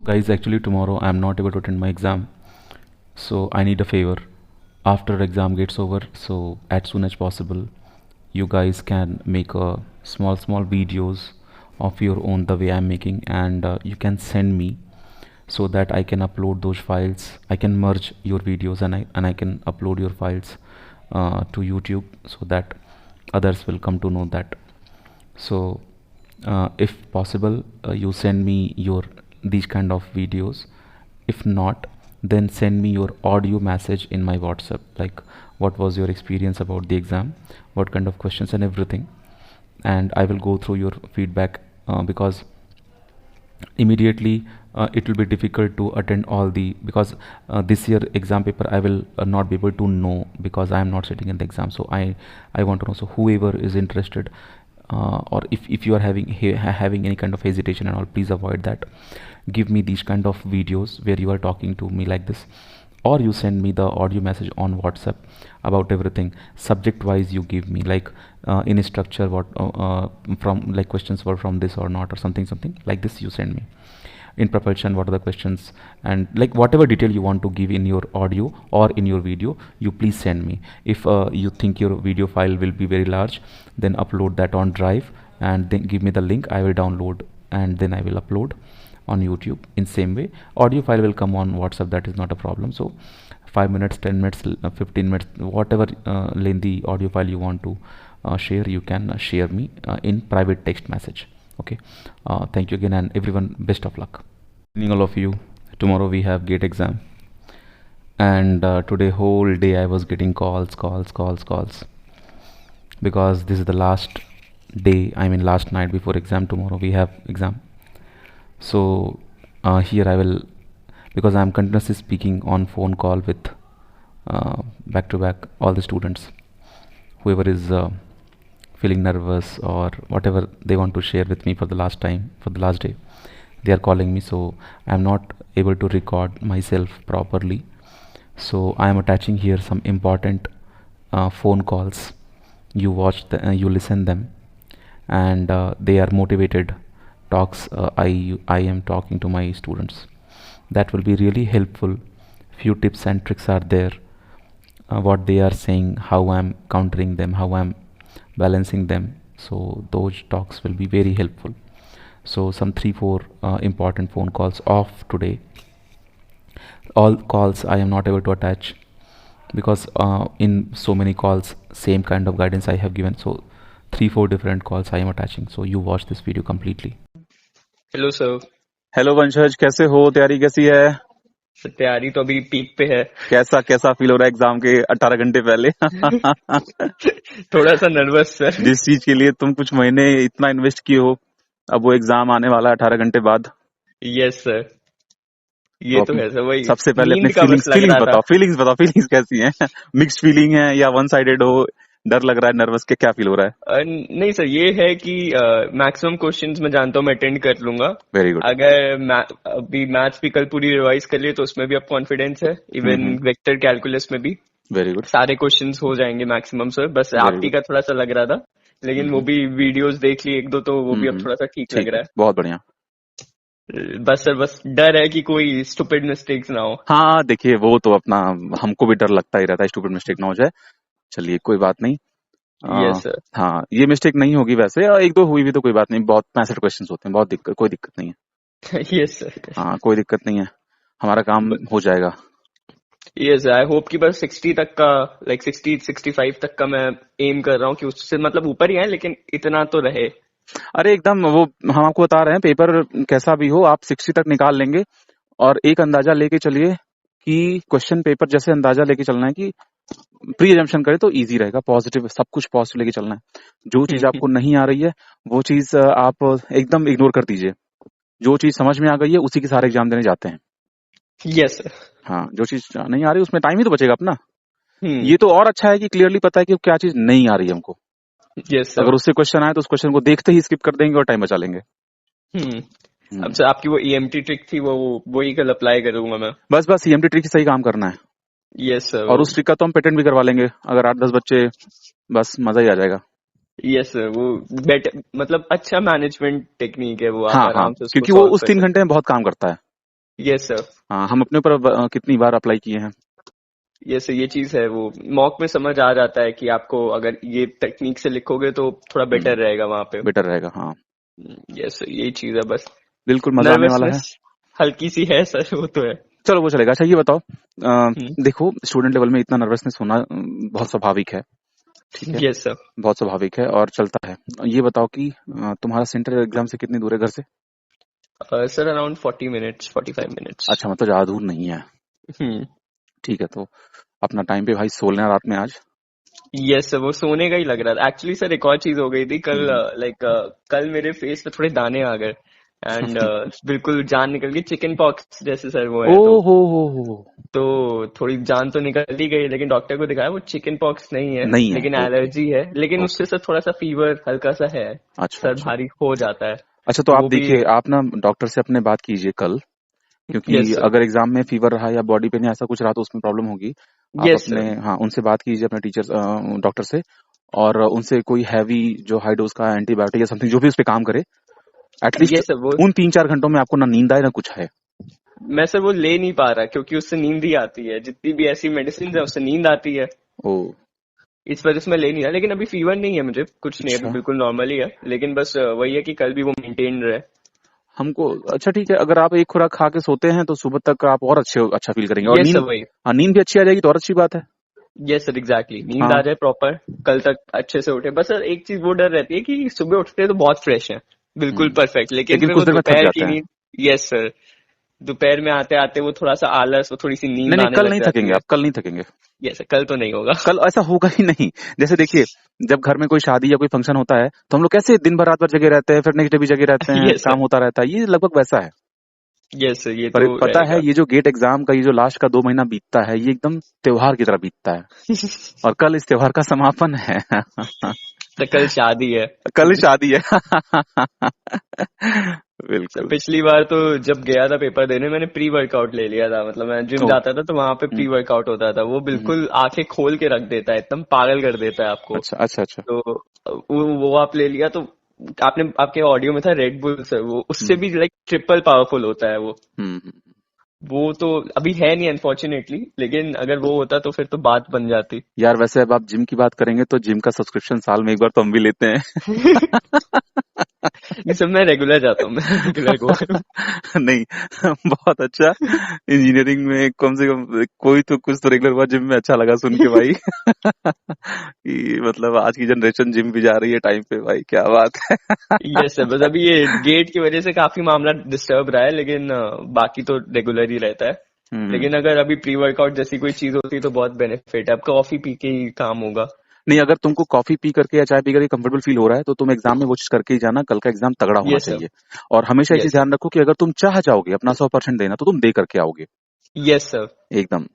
Guys, actually tomorrow I'm not able to attend my exam, so I need a favor. After exam gets over, so as soon as possible, you guys can make a small videos of your own the way I'm making, and you can send me so that I can upload those files. I can merge your videos and I can upload your files to YouTube so that others will come to know that. So if possible, you send me your these kind of videos. If not, then send me your audio message in my WhatsApp, like what was your experience about the exam, what kind of questions and everything, and I will go through your feedback, because immediately it will be difficult to attend all the, because this year exam paper I will not be able to know because I am not sitting in the exam. So I want to know, so whoever is interested, or if you are having any kind of hesitation and all, please avoid that. Give me these kind of videos where you are talking to me like this, or you send me the audio message on WhatsApp about everything. Subject wise you give me, like in structure what from, like questions were from this or not, or something like this you send me. In propulsion, what are the questions, and like whatever detail you want to give in your audio or in your video, you please send me. If you think your video file will be very large, then upload that on Drive and then give me the link. I will download and then I will upload on YouTube. In same way, audio file will come on WhatsApp, that is not a problem. So 5 minutes, 10 minutes, 15 minutes, whatever lengthy audio file you want to share, you can share me in private text message. Okay, thank you again, and everyone, best of luck. Good evening all of you. Tomorrow we have GATE exam, and today whole day I was getting calls, because this is the last day, I mean last night before exam. Tomorrow we have exam. So here I will, because I am continuously speaking on phone call with back to back all the students, whoever is feeling nervous or whatever they want to share with me for the last time, for the last day, they are calling me. So I am not able to record myself properly, so I am attaching here some important phone calls. You watch you listen them, and they are motivated talks I am talking to my students. That will be really helpful. Few tips and tricks are there, what they are saying, how I'm countering them, how I'm balancing them. So those talks will be very helpful. So some 3-4 important phone calls of today. All calls I am not able to attach because in so many calls same kind of guidance I have given. So 3-4 different calls I am attaching. So you watch this video completely. Hello sir. Hello वंशज, कैसे हो? तैयारी कैसी है? तैयारी तो अभी peak पे है। कैसा फील हो रहा है एग्जाम के 18 घंटे पहले? थोड़ा सा नर्वस सर। जिस चीज के लिए तुम कुछ महीने इतना इन्वेस्ट किए हो, अब वो एग्जाम आने वाला है 18 घंटे बाद। यस सर, ये तो है सर। वही सबसे पहले अपने फीलिंग्स बताओ फीलिंग्स कैसी हैं? मिक्स्ड फीलिंग है या वन साइडेड हो? डर लग रहा है, नर्वस के क्या फील हो रहा है? नहीं सर, ये है कि मैक्सिमम क्वेश्चंस मैं जानता हूँ मैं अटेंड कर लूंगा। Very good. अगर अभी मैथ्स भी कल पूरी रिवाइज कर लिए तो उसमें भी अब कॉन्फिडेंस है। इवन वेक्टर कैलकुलस में भी वेरी गुड, सारे क्वेश्चंस हो जाएंगे मैक्सिमम सर। बस आपकी का थोड़ा सा लग रहा था, लेकिन वो भी वीडियोस देख लिए 1-2, तो वो भी अब थोड़ा सा ठीक लग रहा है। बहुत बढ़िया। बस सर, बस डर है कि कोई स्टूपिड मिस्टेक्स ना हो। हाँ देखिए, वो तो अपना हमको भी डर लगता ही रहता है, स्टूपिड मिस्टेक ना हो जाए। चलिए कोई बात नहीं। Yes sir. हाँ, ये मिस्टेक नहीं होगी वैसे, 1-2 हुई भी तो कोई बात नहीं। बहुत 65 क्वेश्चन होते हैं, बहुत कोई दिक्कत नहीं है। Yes sir. हाँ, कोई दिक्कत नहीं है, हमारा काम हो जाएगा। यस, आई होप कि बस 60 तक का, लाइक 60-65 तक का मैं एम कर रहा हूँ कि उससे मतलब ऊपर ही है, लेकिन इतना तो रहे। अरे एकदम, वो हम आपको बता रहे हैं, पेपर कैसा भी हो आप 60 तक निकाल लेंगे। और एक अंदाजा लेके चलिए कि क्वेश्चन पेपर जैसे अंदाजा लेके चलना है कि प्री एजम्पशन करे तो इजी रहेगा। पॉजिटिव, सब कुछ पॉजिटिव लेके चलना है। जो चीज आपको नहीं आ रही है वो चीज आप एकदम इग्नोर कर दीजिए। जो चीज समझ में आ गई है उसी के सारे एग्जाम देने जाते हैं। Yes sir. हाँ, जो चीज नहीं आ रही उसमें टाइम ही तो बचेगा अपना। ये तो और अच्छा है कि क्लियरली पता है कि क्या चीज नहीं आ रही है हमको। Yes sir. अगर उससे क्वेश्चन आए तो उस क्वेश्चन को देखते ही स्किप कर देंगे और टाइम बचा लेंगे। अब सर आपकी वो ईएमटी ट्रिक थी, वही कल अप्लाई करूंगा मैं। बस ईएमटी ट्रिक ही सही काम करना है। Yes sir. और उस ट्रिक का तो हम पेटेंट भी करवा लेंगे अगर 8-10 बच्चे, बस मजा ही आ जाएगा। यस सर, वो बेटर मतलब अच्छा मैनेजमेंट टेक्निक है वो। हाँ, आराम से क्योंकि वो उस 3 घंटे में बहुत काम करता है। Yes sir. हाँ, हम अपने ऊपर कितनी बार अप्लाई किए हैं। यस, ये चीज है, वो मॉक में समझ आ जाता है कि आपको अगर ये टेक्निक से लिखोगे तो थोड़ा बेटर रहेगा वहां पे। बेटर रहेगा, हाँ यस, यही चीज है बस। बिल्कुल, मजा आने वाला है। नर्वसनेस हल्की सी है सर, वो तो है। चलो वो चलेगा। अच्छा ये बताओ, हम्म। देखो स्टूडेंट लेवल में इतना नर्वसनेस होना बहुत स्वाभाविक है, ठीक है, यस सर। बहुत स्वाभाविक है और चलता है। ये बताओ कि तुम्हारा सेंटर एग्जाम से कितनी दूर है घर से। Sir around 40 minutes, 45 minutes. अच्छा, मतलब ज्यादा दूर नहीं है, हम्म। ठीक है। तो अपना टाइम पे भाई सो लेना रात में आज। यस सर, वो सोने का ही लग रहा था एक्चुअली सर। एक और चीज हो गई थी कल, लाइक कल मेरे फेस पे थोड़े दाने आ गए एंड बिल्कुल जान निकल गई, चिकन पॉक्स जैसे सर वो है। ओ हो तो थोड़ी जान तो निकल ही गई, लेकिन डॉक्टर को दिखाया वो चिकन पॉक्स नहीं है, नहीं है, लेकिन ओके एलर्जी है। लेकिन उससे ओके। सर थोड़ा सा फीवर हल्का सा है, अच्छा सर अच्छा भारी हो जाता है। अच्छा, तो तो आप वो भी। देखिए, आप ना डॉक्टर से अपने बात कीजिए कल, क्योंकि यस सर। अगर एग्जाम में फीवर रहा या बॉडी पेन या ऐसा कुछ रहा तो उसमें प्रॉब्लम होगी। आप यस अपने, सर। हाँ उनसे बात कीजिए अपने टीचर डॉक्टर से, और उनसे कोई हैवी जो हाई डोज का एंटीबायोटिक या समथिंग जो भी उस पर काम करे, एटलीस्ट यस सर, वो उन 3-4 घंटों में आपको ना नींद आए ना कुछ है। मैं सर वो ले नहीं पा रहा क्योंकि उससे नींद ही आती है, जितनी भी ऐसी मेडिसिन है उससे नींद आती है। ओ इस वजह से मैं ले नहीं रहा, लेकिन अभी फीवर नहीं है मुझे, कुछ नहीं, अभी अच्छा, बिल्कुल नॉर्मल ही है। लेकिन बस वही है कि कल भी वो मेंटेन रहे। हमको अच्छा ठीक है, अगर आप एक खुराक खा के सोते हैं तो सुबह तक आप और अच्छा फील करेंगे, और यस सर, नींद, वही। हाँ नींद भी अच्छी आ जाएगी तो और अच्छी बात है। यस सर, एग्जैक्टली, नींद आ हाँ जाए प्रॉपर, कल तक अच्छे से उठे। बस सर एक चीज वो डर रहती है कि सुबह उठते तो बहुत फ्रेश है, बिल्कुल परफेक्ट, लेकिन लेकिन फिर कुछ वो देर में थक दोपहर जाते की हैं। नींद। यस सर, दोपहर में आते आते वो थोड़ा सा आलस, वो थोड़ी सी नहीं नींद नहीं, आने कल लग नहीं जाती थकेंगे है। आप, कल नहीं थकेंगे। यस सर, कल तो नहीं होगा। कल ऐसा होगा ही नहीं। जैसे देखिए, जब घर में कोई शादी या कोई फंक्शन होता है तो हम लोग कैसे दिन भर रात भर जगे रहते हैं, फिर नेक्स्ट डे भी जगे रहते हैं, यस काम सर। होता रहता है, ये लगभग वैसा है। यस सर, ये पर तो पता है, रहेगा। ये जो गेट एग्जाम का ये जो लास्ट का 2 महीना बीतता है, ये एकदम त्योहार की तरह बीतता है, और कल इस त्योहार का समापन है। तो कल शादी है। कल शादी है। सर बिल्कुल। पिछली बार तो जब गया था पेपर देने, मैंने प्री वर्कआउट ले लिया था। मतलब मैं जिम ओ जाता था तो वहां पे हम्म, प्री वर्कआउट होता था, वो हम्म, बिल्कुल आंखें खोल के रख देता है, एकदम पागल कर देता है आपको। अच्छा अच्छा अच्छा। तो वो आप ले लिया तो आपने, आपके ऑडियो में था रेड बुल सर, वो उससे हम्म भी लाइक ट्रिपल पावरफुल होता है वो। हम्म हम्म। वो तो अभी है नहीं अनफॉर्चुनेटली, लेकिन अगर वो होता तो फिर तो बात बन जाती। यार वैसे अब आप जिम की बात करेंगे तो जिम का सब्सक्रिप्शन साल में एक बार तो हम भी लेते हैं। ये सब मैं रेगुलर जाता हूँ, मैं रेगुलर गो। नहीं, बहुत अच्छा। इंजीनियरिंग में कम से कम कोई तो कुछ तो रेगुलर हुआ जिम में, अच्छा लगा सुन के भाई। कि मतलब आज की जनरेशन जिम भी जा रही है टाइम पे, भाई क्या बात है। यस सर, बस अभी ये गेट की वजह से काफी मामला डिस्टर्ब रहा है, लेकिन बाकी तो रेगुलर ही रहता है। हम्म। लेकिन अगर अभी प्री वर्कआउट जैसी कोई चीज होती तो बहुत बेनिफिट है, अब कॉफी पी के ही काम होगा। नहीं, अगर तुमको कॉफी पी करके या चाय पी करके कंफर्टेबल फील हो रहा है तो तुम एग्जाम में वो चीज करके ही जाना, कल का एग्जाम तगड़ा होना यस सर। चाहिए। और हमेशा ये चीज यस सर। ध्यान रखो कि अगर तुम चाह जाओगे अपना 100% देना तो तुम दे करके आओगे, यस सर। एकदम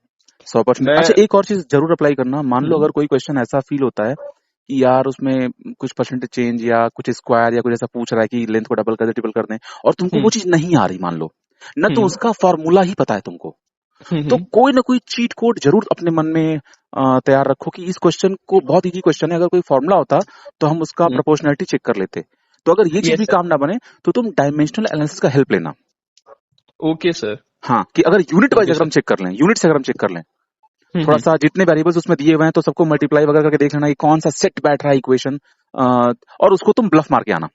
100%। मैं। अच्छा एक और चीज जरूर अप्लाई करना, मान लो हम्म। अगर कोई क्वेश्चन ऐसा फील होता है कि यार उसमें कुछ परसेंटेज चेंज या कुछ स्क्वायर या कुछ ऐसा पूछ रहा है कि लेंथ को डबल कर दे, ट्रिपल कर दें, और तुमको वो हम्म। चीज नहीं आ रही मान लो, न तो हम्म। उसका फॉर्मूला ही पता है तुमको, तो हम्म। कोई ना कोई चीट कोड जरूर अपने मन में तैयार रखो कि इस क्वेश्चन को, बहुत इजी क्वेश्चन है, अगर कोई फॉर्मूला होता तो हम उसका प्रोपोर्शनलिटी चेक कर लेते। तो अगर ये चीज भी यस सर। काम ना बने तो तुम डायमेंशनल एनालिसिस का हेल्प लेना। Okay sir. हाँ, कि अगर यूनिट वाइज ओके अगर हम सर। चेक कर लें, यूनिट से अगर हम चेक कर लें, थोड़ा हम्म। सा जितने वेरिएबल्स उसमें दिए हुए हैं तो सबको मल्टीप्लाई वगैरह करके देख लेना कि कौन सा सेट बैठ रहा है इक्वेशन, और उसको तुम ब्लफ मार के आना,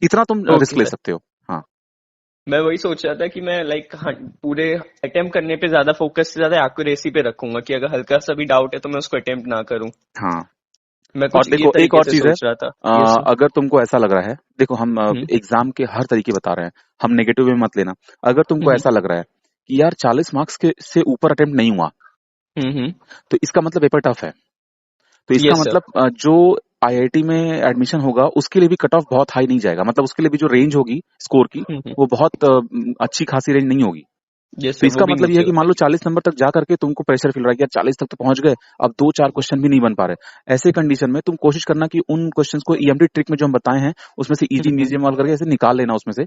इतना तुम रिस्क ओके ले सर। सकते हो। हाँ मैं वही सोच रहा था कि मैं लाइक पूरे अटेम्प्ट करने पे ज्यादा फोकस से ज्यादा एक्यूरेसी पे रखूंगा, कि अगर हल्का सा भी डाउट है तो मैं उसको अटेम्प्ट ना करूं। हाँ। मैं और कुछ ये देखो एक तरीके और से चीज है, सोच रहा था। Yes sir. अगर तुमको ऐसा लग रहा है, देखो हम हम्म। एग्जाम के हर तरीके बता रहे हैं, हम नेगेटिव में मत लेना। अगर तुमको हम्म। ऐसा लग रहा है कि यार 40 मार्क्स के से ऊपर अटेम्प्ट नहीं हुआ, हम्म। तो इसका मतलब पेपर टफ है। तो इसका यस सर। मतलब जो आईआईटी में एडमिशन होगा उसके लिए भी कट ऑफ बहुत हाई नहीं जाएगा, मतलब उसके लिए भी जो रेंज होगी स्कोर की वो बहुत अच्छी खासी रेंज नहीं होगी। यस तो सर, वो इसका भी मतलब ये नीचे है कि मान होगी। लो 40 नंबर तक जा करके तुमको प्रेशर फील रहा है कि यार 40 तक तो पहुंच गए, अब 2-4 क्वेश्चन भी नहीं बन पा रहे। ऐसे कंडीशन में तुम कोशिश करना कि उन क्वेश्चंस को ईएमटी ट्रिक में जो हम बताए हैं उसमें से इजी मीडियम वाल करके ऐसे निकाल लेना उसमें से,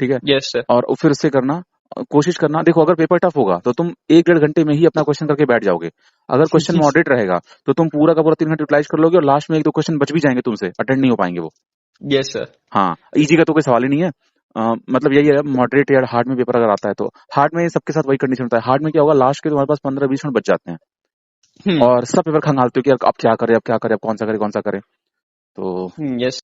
ठीक है। Yes sir. और फिर उससे करना, कोशिश करना। देखो अगर पेपर टफ होगा तो तुम 1-1.5 घंटे में ही अपना क्वेश्चन करके बैठ जाओगे। अगर क्वेश्चन मॉडरेट रहेगा तो तुम पूरा का पूरा 3 घंटे यूटिलाइज कर लोगे और लास्ट में 1-2 क्वेश्चन बच भी जाएंगे तुमसे, अटेंड नहीं हो पाएंगे वो। Yes sir. हाँ, इजी का तो कोई सवाल ही नहीं है। मतलब यही है, मॉडरेट या हार्ड में पेपर अगर आता है तो हार्ड में सबके साथ वही कंडीशन होता है। हार्ड में क्या होगा, लास्ट के तुम्हारे पास 15-20 मिनट बच जाते हैं और सब पेपर खंगालते हो कि अब क्या करें, अब क्या करें, अब कौन सा करें। तो यस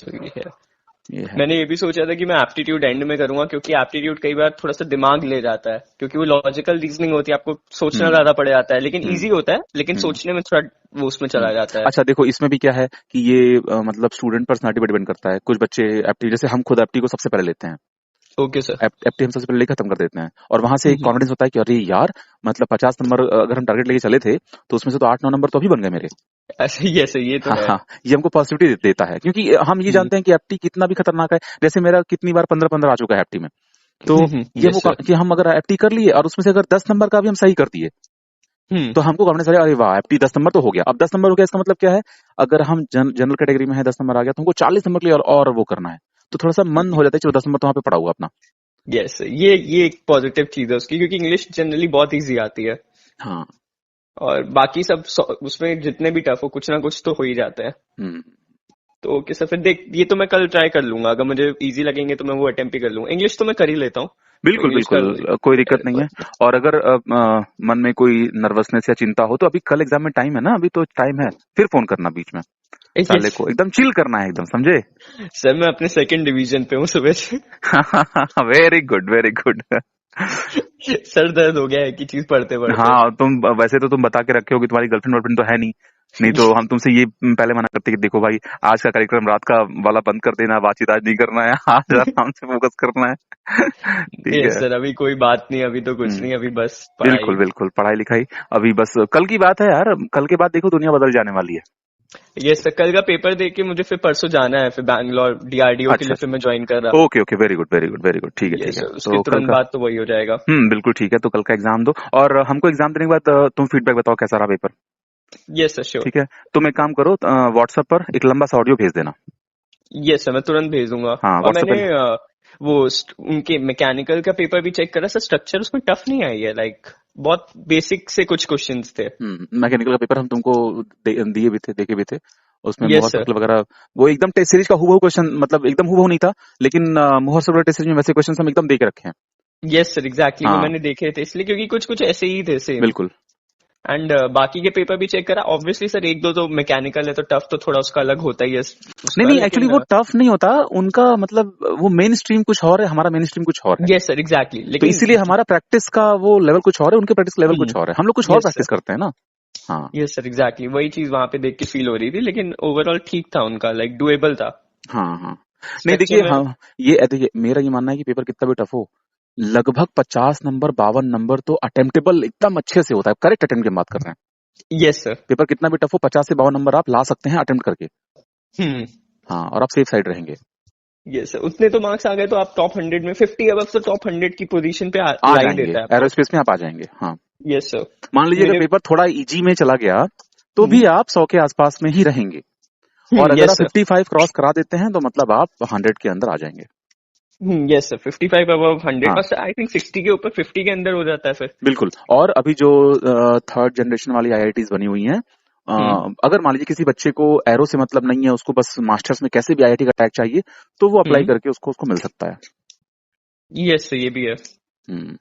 ये है। मैंने ये भी सोचा था कि मैं एप्टीट्यूड एंड में करूंगा, क्योंकि एप्टीट्यूड कई बार थोड़ा सा दिमाग ले जाता है, क्योंकि वो लॉजिकल रीजनिंग होती है, आपको सोचना हम्म ज्यादा पड़ जाता है, लेकिन हम्म इजी होता है, लेकिन हम्म सोचने में थोड़ा वो उसमें चला जाता है। अच्छा देखो, इसमें भी क्या है कि ये मतलब स्टूडेंट पर्सनालिटी पर डिपेंड करता है। कुछ बच्चे एप्टी, जैसे हम खुद एप्टी को सबसे पहले लेते हैं, ओके सर। एप्टी हम सबसे पहले खत्म कर देते हैं और वहां से एक कॉन्फिडेंस होता है कि अरे यार, मतलब 50 नंबर अगर हम टारगेट लेके चले थे तो उसमें से तो 8-9 नंबर तो अभी बन गए मेरे। ऐसे ही ऐसे ये तो हाँ है। हाँ, ये हमको पॉजिटिविटी देता है, क्योंकि हम ये जानते हैं कि एप्टी कितना भी खतरनाक है। जैसे मेरा कितनी बार 15-15 आ चुका है एप्टी में, तो ये यस वो सर। कि हम अगर एप्टी कर लिए और उसमें से अगर 10 नंबर का भी हम सही कर दिए तो हमको कॉन्फिडेंस आ, अरे वाह एप्टी 10 नंबर तो हो गया। अब 10 नंबर हो गया, इसका मतलब क्या है, अगर हम जनरल कैटेगरी में है 10 नंबर आ गया तो हमको 40 नंबर के लिए और वो करना है, तो थोड़ा सा मन हो जाता है चलो 10 नंबर तो वहां पे पड़ा हुआ अपना। यस ये एक पॉजिटिव चीज है उसकी, क्योंकि इंग्लिश जनरली बहुत इजी आती है हाँ। और बाकी सब उसमें जितने भी टफ हो कुछ ना कुछ तो हो ही जाता है। हम्म तो ओके सर, फिर देख ये तो मैं कल ट्राई कर लूंगा, अगर मुझे इजी लगेंगे तो मैं वो अटेम्प्ट भी कर लूंगा। इंग्लिश तो मैं कर ही लेता हूँ, तो बिल्कुल इंग्लिश कर बिल्कुल, कोई दिक्कत नहीं है। और अगर मन में कोई नर्वसनेस या चिंता हो तो अभी कल एग्जाम में टाइम है ना, अभी तो टाइम है, फिर फोन करना बीच में। साले यस को एकदम चिल करना है, एकदम, समझे। सर, मैं अपने सेकंड डिवीजन पे हूँ सुबह से। Very good very good. Sir दर्द हो गया है कि चीज पढ़ते पढ़ते। हाँ, तुम वैसे तो तुम बता के रखे हो कि तुम्हारी गर्लफ्रेंड वर्लफ्रेंड तो है नहीं, नहीं तो हम तुमसे ये पहले मना करते कि देखो भाई, आज का कार्यक्रम रात का वाला बंद कर देना, बातचीत आज नहीं करना है, आज आराम से फोकस करना है। ठीक यस है। सर, अभी कोई बात नहीं, अभी तो कुछ हम्म, नहीं, अभी बस बिल्कुल पढ़ाई। बिल्कुल, पढ़ाई लिखाई अभी बस कल की बात है यार, कल के बाद देखो दुनिया बदल जाने वाली है। यस सर, कल का पेपर दे के मुझे फिर परसों जाना है, फिर बैंगलोर डीआरडीओ के अच्छा लिए फिर अच्छा, मैं ज्वाइन कर रहा। Okay okay, very good very good very good, ठीक है ठीक यस है। सर, उसके तो कल तुरंत का, बाद तो वही हो जाएगा। बिल्कुल ठीक है, तो कल का एग्जाम दो और हमको एग्जाम देने के बाद तुम फीडबैक बताओ कैसा रहा पेपर। Yes sir, sure. ठीक है, तुम एक काम करो, व्हाट्सएप पर एक लंबा सा ऑडियो भेज देना। यस सर, मैं तुरंत भेज दूंगा। हाँ और व्हाट्सएप मैंने पे। उनके मैकेनिकल का पेपर भी चेक करा सर, स्ट्रक्चर उसमें टफ नहीं आई है, लाइक बहुत बेसिक से कुछ क्वेश्चंस थे। मैकेनिकल का पेपर हम तुमको दिए भी थे, देखे भी थे। उसमें मोहर यस सर। सर्कल वगैरह वो एकदम टेस्ट सीरीज का हूबहू क्वेश्चन, मतलब एकदम हूबहू नहीं था, लेकिन मोहर सर्कल टेस्ट सीरीज में वैसे क्वेश्चन हम एकदम दे के रखे हैं। यस सर, एग्जैक्टली वो हाँ मैंने देखे थे, इसलिए क्योंकि कुछ कुछ ऐसे ही थे सेम। बिल्कुल। एंड बाकी के पेपर भी चेक करा, ऑब्वियसली सर एक दो तो मैकेनिकल है तो टफ तो थोड़ा उसका अलग होता ही है नहीं उसका, नहीं, एक्चुअली लेकिन वो टफ नहीं होता उनका, मतलब वो मेन स्ट्रीम कुछ और है, हमारा मेन स्ट्रीम कुछ और है, यस सर एग्जैक्टली, तो लेकिन इसीलिए हमारा प्रैक्टिस का वो लेवल कुछ और है, उनके प्रैक्टिस लेवल कुछ और है, हम लोग कुछ और यस प्रैक्टिस सर। करते हैं ना। हाँ यस सर एग्जैक्टली, वही चीज वहां पे देख के फील हो रही थी, लेकिन ओवरऑल ठीक था उनका, लाइक डुएबल था। हाँ हाँ। नहीं स्ट्रक्चर देखिए, में हाँ ये देखिए, मेरा ये मानना है कि पेपर कितना भी टफ हो, लगभग 50 नंबर 52 नंबर तो अटेम्प्टेबल एकदम अच्छे से होता है। करेक्ट अटेम्प्ट की बात कर रहे हैं। Yes sir. पेपर कितना भी टफ हो, 50 से 52 नंबर आप ला सकते हैं अटेम्प्ट करके। हम्म। हाँ, और आप सेफ साइड रहेंगे। यस सर, उतने तो मार्क्स आ गए तो आप टॉप 100 में 50 अबव तो टॉप 100 की पोजीशन पे आ ला ही जाएंगे, देता है आपको। एरोस्पेस में आप आ जाएंगे। हाँ, यस सर। मान लीजिए अगर मेरे पेपर थोड़ा इजी में चला गया तो भी आप 100 के आसपास में ही रहेंगे, और अगर यस आप सर। 55 क्रॉस करा देते हैं तो मतलब आप 100 के अंदर आ जाएंगे। यस सर, 55 अबव 100, हाँ और आई थिंक 60 के ऊपर 50 के अंदर हो जाता है फिर। बिल्कुल। और अभी जो थर्ड जनरेशन वाली आईआईटीज बनी हुई हैं, अगर मान लीजिए किसी बच्चे को एरो से मतलब नहीं है, उसको बस मास्टर्स में कैसे भी आईआईटी का टैग चाहिए, तो वो अप्लाई करके उसको उसको मिल सकता है। यस सर, ये भी है। हम्म,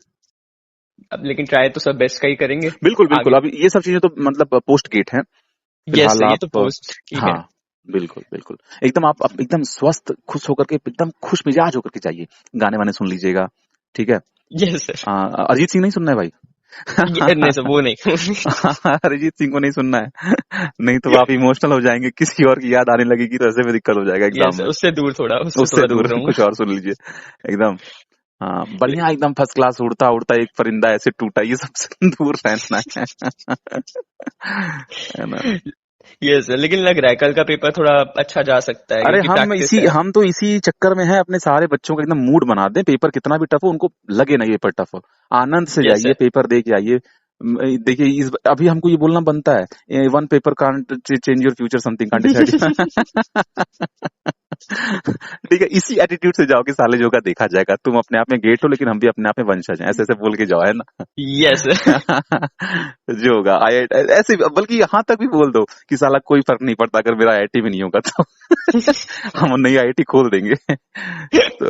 अब लेकिन ट्राई तो सब बेस्ट का ही करेंगे बिल्कुल बिल्कुल। आगे। अभी ये सब चीजें तो मतलब पोस्ट गेट है यस फिलहाल। सर, ये तो आप पोस्ट की है। हाँ बिल्कुल बिल्कुल, एकदम आप एकदम स्वस्थ खुश होकर के, एकदम खुश मिजाज होकर के जाइए, गाने वाने सुन लीजिएगा। ठीक है। Yes sir. अरिजीत सिंह नहीं सुनना है भाई। नहीं सर, वो नहीं। अरिजीत सिंह को नहीं सुनना है, नहीं तो आप इमोशनल हो जाएंगे, किसी और की याद आने लगेगी तो ऐसे में दिक्कत हो जाएगा यस एग्जाम सर, में। उससे दूर थोड़ा, उससे उससे थोड़ा दूर दूर रहूंगा। कुछ और सुन लीजिए एकदम। हाँ बढ़िया, एकदम फर्स्ट क्लास, उड़ता उड़ता एक परिंदा ऐसे टूटा, ये सबसे दूर रहना है ना। यस सर, लेकिन लग रहा है कल का पेपर थोड़ा अच्छा जा सकता है, अरे क्योंकि प्रैक्टिस है। हम तो इसी चक्कर में है, अपने सारे बच्चों का एकदम मूड बना दें, पेपर कितना भी टफ हो उनको लगे नहीं पेपर टफ हो, आनंद से यस जाइए, सर। पेपर दे के आइए। देखिए अभी हमको ये बोलना बनता है, one paper can't change your future, something can't decide. ठीक है, इसी एटीट्यूड से जाओ कि साले जो का देखा जाएगा, तुम अपने आप में गेट हो लेकिन हम भी अपने आप में वंशज हैं, ऐसे ऐसे बोल के जाओ, है ना। यस जो होगा आई ऐसे, बल्कि यहाँ तक भी बोल दो कि साला कोई फर्क नहीं पड़ता अगर मेरा आईआईटी भी नहीं होगा तो हम नई आईआईटी खोल देंगे। तो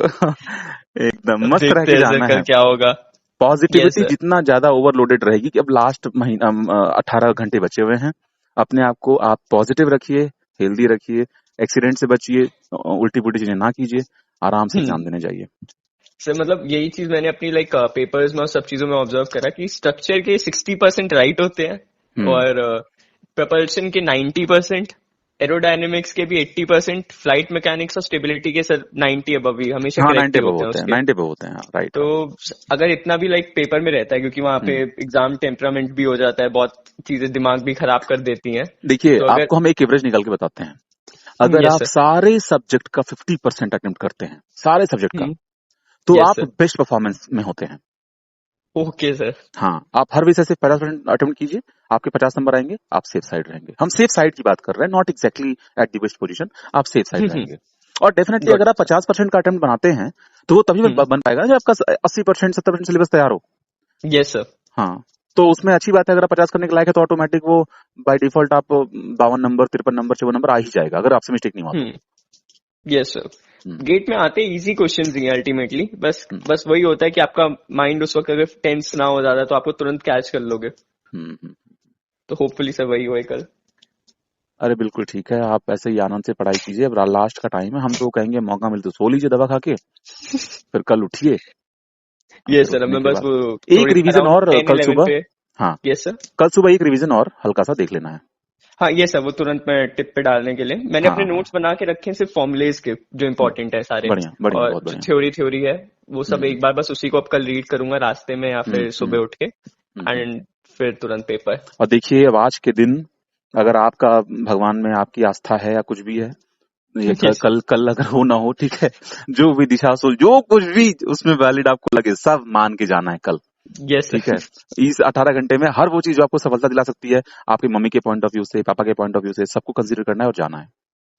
एकदम मस्त रह देखते के हैं सर जाना कल है। क्या होगा। Yes positivity sir. जितना ज्यादा ओवरलोडेड रहेगी कि अब लास्ट महीना 18 घंटे बचे हुए हैं, अपने आप को आप पॉजिटिव रखिए, हेल्दी रखिए, एक्सीडेंट से बचिए, उल्टी पुल्टी चीजें ना कीजिए, आराम से एग्जाम देने जाइए। सर मतलब यही चीज मैंने अपनी लाइक पेपर्स में और सब चीजों में ऑब्जर्व करा कि स्ट्रक्चर के 60% राइट होते हैं हम्म और प्रपल्शन के 90%, एरोडायनेमिक्स के भी 80%, फ्लाइट मैकेनिक्स और स्टेबिलिटी के सर 90 अबव ही हमेशा हाँ, करेक्ट 90 ही पे होते हैं होते हैं, उसके। 90 पे होते हैं, राइट तो राइट। अगर इतना भी लाइक पेपर में रहता है क्योंकि वहां पे एग्जाम टेम्परामेंट भी हो जाता है, बहुत चीजें दिमाग भी खराब कर देती हैं। देखिए, तो अगर आपको हम एक एवरेज निकाल के बताते हैं। अगर यस आप सर। सारे सब्जेक्ट का 50% अटेम्प्ट करते हैं, सारे सब्जेक्ट का, तो यस आप सर। बेस्ट परफॉर्मेंस में होते हैं। Okay sir. हाँ, आप हर विषय से 50% अटेम्प्ट कीजिए, आपके 50 नंबर आएंगे, आप सेफ साइड रहेंगे। हम सेफ साइड की बात कर रहे हैं, not exactly at the best position, आप सेफ साइड रहेंगे। और डेफिनेटली गॉट अगर आप सर। 50% का अटेम्प्ट बनाते हैं तो वो तभी बन पाएगा ना जब आपका 80% 70% सिलेबस तैयार हो। Yes sir. हाँ, तो उसमें अच्छी बात है, अगर आप 50 करने के लायक है तो ऑटोमेटिक वो बाय डिफॉल्ट आप 52 नंबर, 53 नंबर, 54 नंबर आ ही जाएगा, अगर आपसे मिस्टेक नहीं हुआ तो। Yes sir. हम्म, गेट में आते इजी क्वेश्चंस ही अल्टीमेटली, बस हम्म, बस वही होता है कि आपका माइंड उस वक्त अगर टेंस ना हो ज्यादा तो आपको तुरंत कैच कर लोगे। हम्म, हम्म। तो होपफुली सर वही होए कल। अरे बिल्कुल ठीक है, आप ऐसे ही आनंद से पढ़ाई कीजिए। अब लास्ट का टाइम है, हम तो कहेंगे मौका मिले तो सो लीजिए दवा खा के, फिर कल उठिए, और यस फिर सर, उठने मैं के बस बाद वो एक थोड़ी रिवीजन अराउंड और 10 कल 11 सुबह। पे। हाँ, यस सर। कल सुबह एक रिवीजन और हल्का सा देख लेना है। हाँ ये सर, वो तुरंत मैं टिप पे डालने के लिए मैंने हाँ अपने हाँ, नोट्स बना के रखे हैं सिर्फ फॉर्मुलेज के जो इंपॉर्टेंट है सारे। बढ़िया बढ़िया, और बहुत जो बढ़िया। थ्योरी है वो सब हम्म एक बार बस उसी को अब कल रीड करूंगा रास्ते में या हम्म फिर हम्म सुबह उठ के, हम्म। एंड फिर तुरंत पेपर। और देखिए, अब आज के दिन अगर आपका भगवान में आपकी आस्था है या कुछ भी है, ये यस सर। कल कल अगर हो ना हो, ठीक है, जो भी दिशा सोच जो कुछ भी उसमें वैलिड आपको लगे, सब मान के जाना है कल। यस ठीक है, सर। इस 18 घंटे में हर वो चीज जो आपको सफलता दिला सकती है, आपकी मम्मी के पॉइंट ऑफ व्यू से, पापा के पॉइंट ऑफ व्यू से, सबको कंसीडर करना है और जाना है।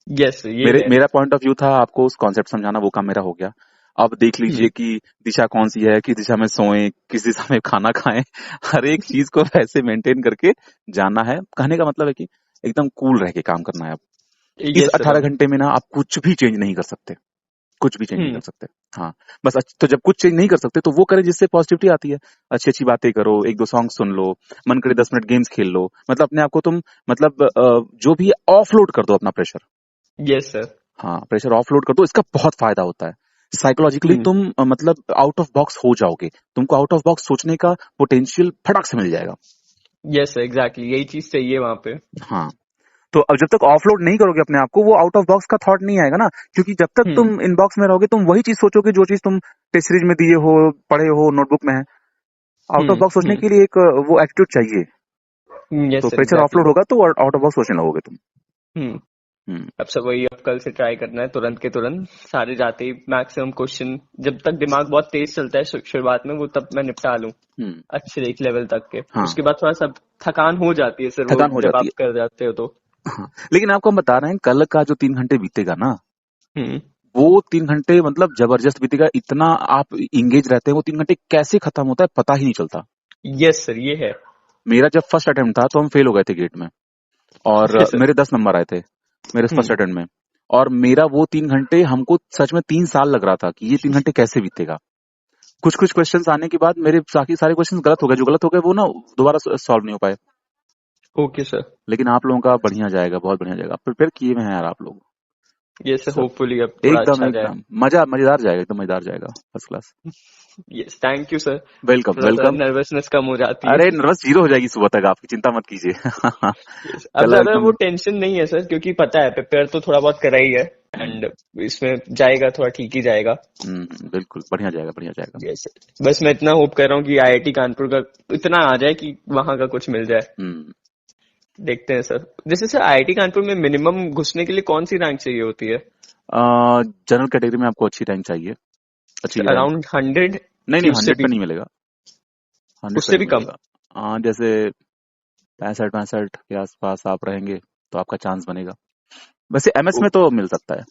यस ये है। मेरा पॉइंट ऑफ व्यू था आपको उस कॉन्सेप्ट समझाना, वो काम मेरा हो गया। अब देख लीजिए कि दिशा कौन सी है, किस दिशा में सोएं, किस दिशा में खाना खाएं, हर एक चीज को वैसे मेंटेन करके जाना है। कहने का मतलब है कि एकदम कूल रह के काम करना है। अब इस यस सर। 18 घंटे में ना आप कुछ भी चेंज नहीं कर सकते, कुछ भी चेंज नहीं कर हम्म सकते। हाँ, बस तो जब कुछ चेंज नहीं कर सकते तो वो करें जिससे पॉजिटिविटी आती है। अच्छी अच्छी बातें करो, एक दो सॉन्ग सुन लो, मन करे 10 मिनट गेम्स खेल लो, मतलब अपने आप को तुम, मतलब जो भी ऑफलोड कर दो अपना प्रेशर। Yes sir. हाँ, प्रेशर ऑफलोड कर दो, इसका बहुत फायदा होता है। साइकोलॉजिकली तुम मतलब आउट ऑफ बॉक्स हो जाओगे, तुमको आउट ऑफ बॉक्स सोचने का पोटेंशियल फटाक से मिल जाएगा। यस सर, एग्जैक्टली यही चीज चाहिए वहां पे। हाँ, तो अब जब तक ऑफलोड नहीं करोगे अपने आप को, वो आउट ऑफ बॉक्स का थॉट नहीं आएगा ना, क्योंकि जब तक तुम इनबॉक्स में रहोगे तुम वही चीज सोचोगे जो चीज तुम टेस्ट सीरीज में दिए हो, पढ़े हो, नोटबुक में है। आउट ऑफ बॉक्स सोचने के लिए एक वो एटीट्यूड चाहिए। यस तो सर, प्रेशर एग्जैक्टली। ऑफलोड होगा तो आउट ऑफ बॉक्स सोचने लगोगे तुम। हम्म हम्म अब सब वही, अब कल से ट्राई करना है तुरंत के तुरंत सारे जाते ही मैक्सिमम क्वेश्चन, जब तक दिमाग बहुत तेज चलता है शुरुआत में वो तब मैं निपटा लूं हम्म। अच्छे एक लेवल तक के। हाँ, उसके बाद थोड़ा सा थकान हो जाती है सर, वो थकान हो जब जाती आप है। कर जाते हो तो। हाँ, लेकिन आपको हम बता रहे हैं कल का जो 3 घंटे बीतेगा ना, हम्म वो 3 घंटे मतलब जबरदस्त बीतेगा। इतना आप इंगेज रहते हैं, वो 3 घंटे कैसे खत्म होता है पता ही नहीं चलता। यस सर, ये है। मेरा जब फर्स्ट अटेम्प्ट था तो हम फेल हो गए थे गेट में, और यस सर। मेरे 10 नंबर आए थे मेरे फर्स्ट अटेम्प्ट में। और मेरा वो 3 घंटे, हमको सच में 3 साल लग रहा था कि ये 3 घंटे कैसे बीतेगा। कुछ कुछ क्वेश्चंस आने के बाद मेरे बाकी सारे क्वेश्चंस गलत हो गए, जो गलत हो गए वो ना दोबारा सॉल्व नहीं हो पाए। Okay sir. लेकिन आप लोगों का बढ़िया जाएगा, बहुत बढ़िया जाएगा, प्रिपेयर किए हुए हैं यार आप लोग यस सर, सब। होपफुली अब थोड़ा एकदम अच्छा जाए। एकदम मजेदार जाएगा, एकदम मजेदार जाएगा, first class. Yes, thank you sir. Welcome थोड़ा सा वेलकम। नर्वसनेस कम हो जाती है। अरे नर्वस जीरो हो जाएगी सुबह तक आपकी, चिंता मत कीजिए। Yes, अब कल ज्यादा वो एकदम। टेंशन नहीं है सर, क्योंकि पता है प्रिपेयर तो थोड़ा बहुत करा ही है, हम्म, एंड इसमें जाएगा थोड़ा ठीक ही जाएगा। बिल्कुल बढ़िया जाएगा, बढ़िया जाएगा। यस, बस मैं इतना होप कर रहा हूँ कि आईआईटी कानपुर का इतना आ जाए कि वहां का कुछ मिल जाए। हम्म। देखते हैं सर। जैसे सर आईआईटी कानपुर में मिनिमम घुसने के लिए कौन सी रैंक चाहिए होती है? जनरल कैटेगरी में आपको अच्छी रैंक चाहिए, अच्छी रैंक। अराउंड 100 नहीं कि नहीं, उससे 100 भी? पे नहीं मिलेगा, 100 पे उससे नहीं भी कम? मिलेगा। जैसे 65 65 के आसपास आप रहेंगे तो आपका चांस बनेगा। वैसे एमएस में तो मिल सकता है,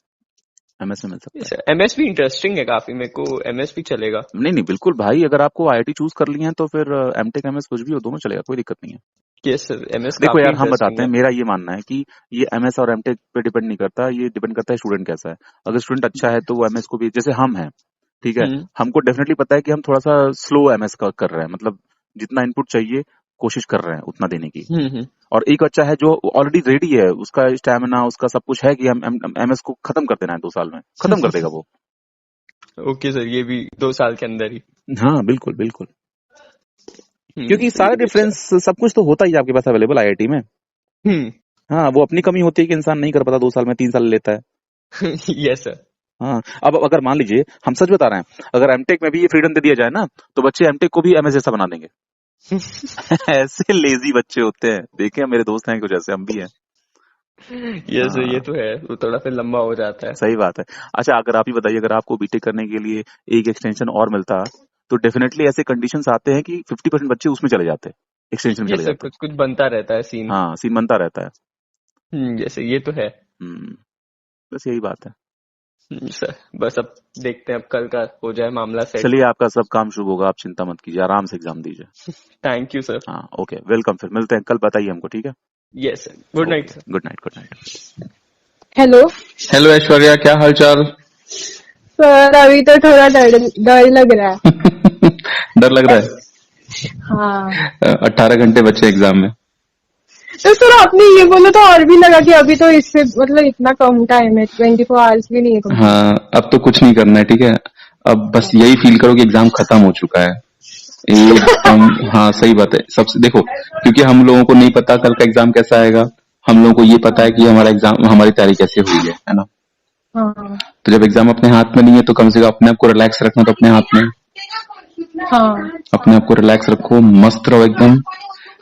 MS में मिल सकता है। एमएस भी इंटरेस्टिंग है काफी, मेरे को एमएस भी चलेगा। नहीं बिल्कुल भाई, अगर आपको IIT चूज कर लिया है तो फिर MTech MS कुछ भी हो, दोनों चलेगा, कोई दिक्कत नहीं है। यस सर, एमएस देखो काफी यार, हम इंटरेस्टिंग बताते है। हैं, मेरा ये मानना है कि ये MS और MTech पे डिपेंड नहीं करता, ये डिपेंड करता है स्टूडेंट कैसा है। अगर स्टूडेंट अच्छा है तो वो MS को भी, जैसे हम हैं, ठीक है, हमको डेफिनेटली पता है कि हम थोड़ा सा स्लो MS का कर रहे हैं, मतलब जितना इनपुट चाहिए कोशिश कर रहे हैं उतना देने की। और एक अच्छा है जो ऑलरेडी रेडी है, उसका स्टैमिना, उसका सब कुछ है कि हम MS को खत्म कर देना है 2 साल में, खत्म कर देगा वो। ओके सर, ये भी 2 साल के अंदर ही। हाँ बिल्कुल बिल्कुल, क्योंकि सारे डिफरेंस सब कुछ तो होता ही आपके पास अवेलेबल IIT में। हाँ, वो अपनी कमी होती है कि इंसान नहीं कर पाता 2 साल में, 3 साल लेता है। Yes sir. हाँ, अब अगर मान लीजिए, हम सच बता रहे हैं, अगर MTech में भी ये फ्रीडम दे दिया जाए ना, तो बच्चे MTech को भी MS जैसा बना देंगे। ऐसे लेजी बच्चे होते हैं, देखे मेरे दोस्त हैं कुछ ऐसे, हम भी हैं। यस सर, ये तो है, वो थोड़ा फिर लंबा हो जाता है। सही बात है। अच्छा, अगर आप ही बताइए, अगर आपको बीटेक करने के लिए एक एक्सटेंशन और मिलता तो डेफिनेटली ऐसे कंडीशंस आते हैं कि 50% बच्चे उसमें चले जाते हैं, एक्सटेंशन में चले जाते हैं। कुछ कुछ बनता रहता है सीन। हाँ, सीन बनता रहता है। जैसे ये तो है। बस यही बात है सर। बस अब देखते हैं, अब कल का हो जाए मामला सेट। चलिए, आपका सब काम शुभ होगा, आप चिंता मत कीजिए, आराम से एग्जाम दीजिए। Thank you sir. हाँ ओके, वेलकम, फिर मिलते हैं कल, बताइए हमको, ठीक है? Yes sir, good night sir. Good night, good night. Hello Aishwarya, क्या हाल चाल? सर, अभी तो थोड़ा डर लग रहा है। डर लग रहा है? हाँ। 18 घंटे बचे एग्जाम में। तो सर, आपने ये बोला तो और भी लगा कि अभी तो इससे मतलब इतना कम टाइम है, 24 आवर्स भी नहीं है। हाँ, अब तो कुछ नहीं करना है, ठीक है? अब बस यही फील करो कि एग्जाम खत्म हो चुका है। हाँ सही बात है। सबसे देखो, क्योंकि हम लोगों को नहीं पता कल का एग्जाम कैसा आएगा, हम लोगों को ये पता है कि हमारा एग्जाम, हमारी तैयारी कैसे हुई है ना? हाँ। तो जब एग्जाम अपने हाथ में नहीं है तो कम से कम अपने आप को रिलैक्स रखना, तो अपने हाथ में। हाँ। अपने आप को रिलैक्स रखो, मस्त रहो एकदम,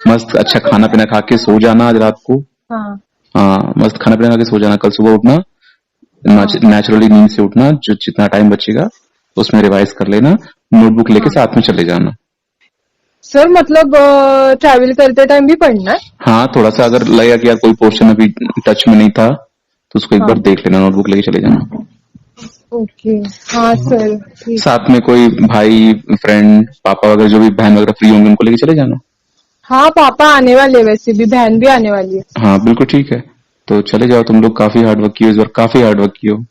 मस्त अच्छा खाना पीना खा के सो जाना आज रात को। हाँ, मस्त खाना पीना खा के सो जाना, कल सुबह उठना, नेचुरली नींद से उठना, जो जितना टाइम बचेगा उसमें रिवाइज कर लेना, नोटबुक लेके साथ में चले जाना। सर, मतलब ट्रैवल करते टाइम भी पढ़ना है? हाँ, थोड़ा सा अगर लगेगा कि यार कोई पोर्शन अभी टच में नहीं था तो उसको एक बार देख लेना, नोटबुक लेके चले जाना। ओके। हाँ सर, ठीक। साथ में कोई भाई, फ्रेंड, पापा वगैरह, जो भी बहन वगैरह फ्री होंगे उनको लेके चले जाना। हाँ, पापा आने वाले, वैसे भी बहन भी आने वाली है। हाँ बिल्कुल ठीक है, तो चले जाओ। तुम लोग काफी हार्डवर्क किए, इस बार काफी हार्डवर्क किए हो।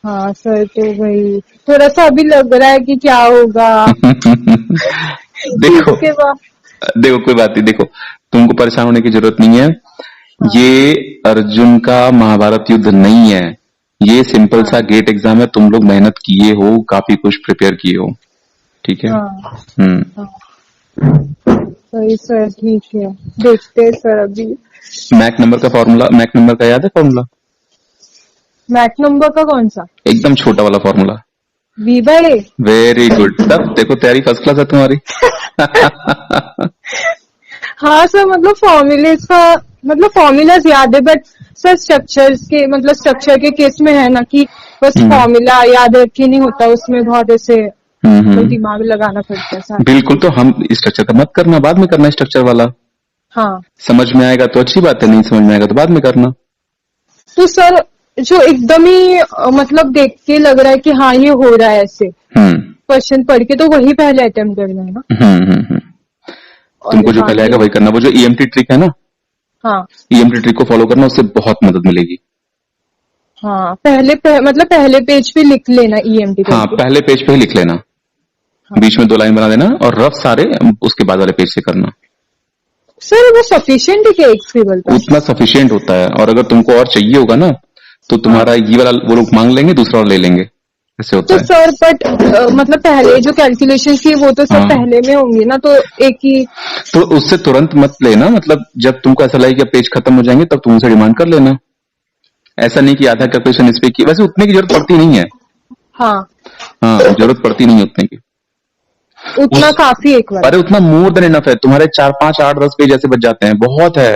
हाँ सर, तो वही थोड़ा सा अभी लग रहा है कि क्या होगा। देखो देखो, कोई बात नहीं, देखो तुमको परेशान होने की जरूरत नहीं है। ये अर्जुन का महाभारत युद्ध नहीं है, ये सिंपल सा गेट एग्जाम है। तुम लोग मेहनत किए हो, काफी कुछ प्रिपेयर किए हो, ठीक है? सही सर, ठीक है, देखते हैं सर। अभी मैक नंबर का फॉर्मूला, मैक नंबर का याद है फॉर्मूला? मैक नंबर का कौन सा? एकदम छोटा वाला फॉर्मूला, V/A। वेरी गुड, तब देखो तैयारी फर्स्ट क्लास है तुम्हारी। हाँ सर, मतलब फॉर्मूलेस का मतलब फॉर्मूलाज याद है, बट सर स्ट्रक्चर्स के मतलब स्ट्रक्चर के केस में है ना कि बस फॉर्मूला याद रख के नहीं होता, उसमें बहुत ऐसे तो दिमाग लगाना पड़ता है सारा। बिल्कुल, तो हम स्ट्रक्चर का मत करना, बाद में करना स्ट्रक्चर वाला। हाँ, समझ में आएगा तो अच्छी बात है, नहीं समझ में आएगा तो बाद में करना। तो सर जो एकदम ही मतलब देख के लग रहा है कि हाँ ये हो रहा है ऐसे क्वेश्चन पढ़ के, तो वही पहले अटेम्प्ट करना है ना? तुमको जो पहले आएगा वही करना। वो जो EMT ट्रिक है ना, हाँ, EMT ट्रिक को फॉलो करना, उससे बहुत मदद मिलेगी। हाँ, मतलब पहले पेज पे लिख लेना EMT। हाँ, पहले पेज पे ही लिख लेना, बीच में 2 लाइन बना देना और रफ सारे उसके बाद वाले पेज से करना। सर वो सफिशिएंट है क्या एक स्क्रिबल का? उतना सफिशिएंट होता है, और अगर तुमको और चाहिए होगा ना तो तुम्हारा ये वाला वो लोग मांग लेंगे, दूसरा वाला ले लेंगे, ऐसे होता है। तो सर बट मतलब पहले जो कैलकुलेशन की वो तो सब पहले में होंगी ना, तो एक ही, तो उससे तुरंत मत लेना। मतलब जब तुमको ऐसा लगे कि पेज खत्म हो जाएंगे तब तुम उनसे डिमांड कर लेना। ऐसा नहीं कि आधा कैलकुलेशन इस पे की, वैसे उतने की जरूरत पड़ती नहीं है। हाँ, जरूरत पड़ती नहीं है उतने की, उतना काफी एक बार। अरे उतना मोर देन इनफ है, तुम्हारे 4, 5, 8, 10 पेज ऐसे बच जाते हैं, बहुत है।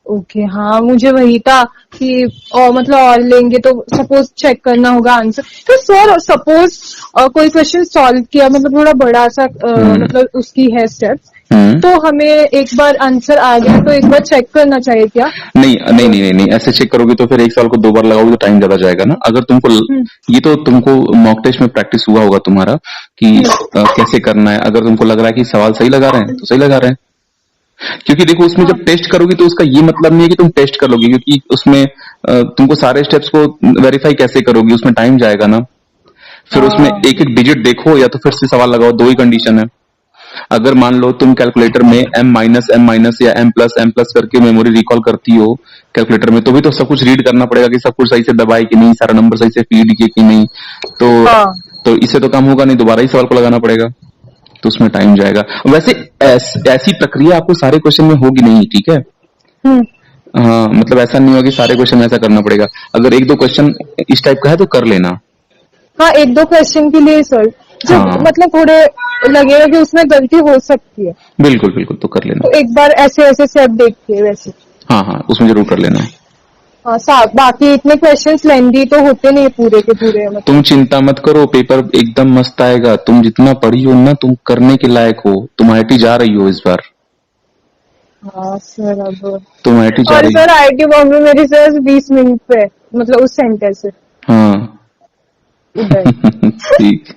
ओके, हाँ, मुझे वही था कि और मतलब और लेंगे तो सपोज चेक करना होगा आंसर। तो सर सपोज कोई क्वेश्चन सॉल्व किया, मतलब थोड़ा बड़ा सा मतलब उसकी है स्टेप्स तो हमें एक बार आंसर आ गया तो एक बार चेक करना चाहिए क्या? नहीं नहीं नहीं नहीं नहीं, ऐसे चेक करोगे तो फिर एक सवाल को 2 बार लगाओगे तो टाइम ज्यादा जाएगा ना। अगर तुमको ये तो तुमको मॉक टेस्ट में प्रैक्टिस हुआ होगा तुम्हारा कि कैसे करना है। अगर तुमको लग रहा है कि सवाल सही लगा रहे हैं तो सही लगा रहे हैं, क्योंकि देखो उसमें जब टेस्ट करोगी तो उसका ये मतलब नहीं है कि तुम टेस्ट कर लोगे, क्योंकि उसमें तुमको सारे स्टेप्स को वेरीफाई कैसे करोगी, उसमें टाइम जाएगा ना। फिर उसमें एक एक डिजिट देखो या तो फिर से सवाल लगाओ, 2 ही कंडीशन है। अगर मान लो तुम कैलकुलेटर में m माइनस या m प्लस करके मेमोरी रिकॉल करती हो कैलकुलेटर में, तो भी तो सब कुछ रीड करना पड़ेगा कि सब कुछ सही से दबाए कि नहीं, सारा नंबर सही से फीड किए कि नहीं। तो इससे तो काम होगा नहीं, दोबारा ही सवाल को लगाना पड़ेगा, तो उसमें टाइम जाएगा। वैसे ऐसी प्रक्रिया आपको सारे क्वेश्चन में होगी नहीं, ठीक है। हाँ, मतलब ऐसा नहीं होगा कि सारे क्वेश्चन में ऐसा करना पड़ेगा। अगर 1-2 क्वेश्चन इस टाइप का है तो कर लेना। हाँ, 1-2 क्वेश्चन के लिए सर जो मतलब थोड़े लगेगा कि उसमें गलती हो सकती है, बिल्कुल बिल्कुल, तो कर लेना। तो एक बार ऐसे स्टेप देख के वैसे हाँ, उसमें जरूर कर लेना। हाँ साहब, बाकी इतने क्वेश्चंस लेंदी तो होते नहीं पूरे के पूरे। मतलब तुम चिंता मत करो, पेपर एकदम मस्त आएगा। तुम जितना पढ़ी हो ना, तुम करने के लायक हो। तुम IIT जा रही हो इस बार। हाँ सर, अब तुम IIT जा और रही सर IIT बॉम्बे मेरी सर 20 मिनट पे, मतलब उस सेंटर से हाँ उधर। ठीक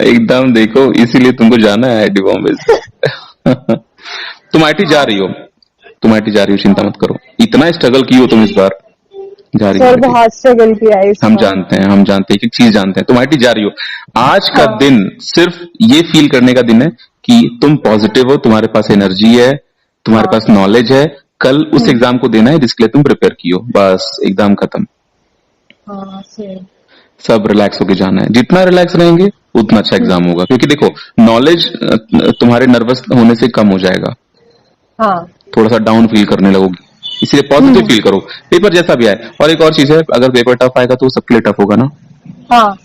एकदम देखो, इसीलिए तुमको जाना है IIT बॉम्बे से। तुम IIT जा रही हो, चिंता मत करो। इतना स्ट्रगल की हो तुम इस बार, जा रही हो। सर बहुत स्ट्रगल किया है इस हम बार। जानते हैं, एक चीज जानते हैं, तुम IIT जा रही हो। आज का दिन सिर्फ ये फील करने का दिन है कि तुम पॉजिटिव हो, तुम्हारे पास एनर्जी है, तुम्हारे पास नॉलेज है। कल उस एग्जाम को देना है जिसके लिए तुम प्रिपेयर की हो, बस एग्जाम खत्म। हाँ सर, सब रिलैक्स होके जाना है। जितना रिलैक्स रहेंगे उतना अच्छा एग्जाम होगा, क्योंकि देखो नॉलेज तुम्हारे नर्वस होने से कम हो जाएगा। हाँ थोड़ा सा डाउन फील करने लगोगी, इसलिए पॉजिटिव फील करो, पेपर जैसा भी आए। और एक और चीज है, अगर पेपर टफ आएगा तो सबके लिए टफ होगा ना। हाँ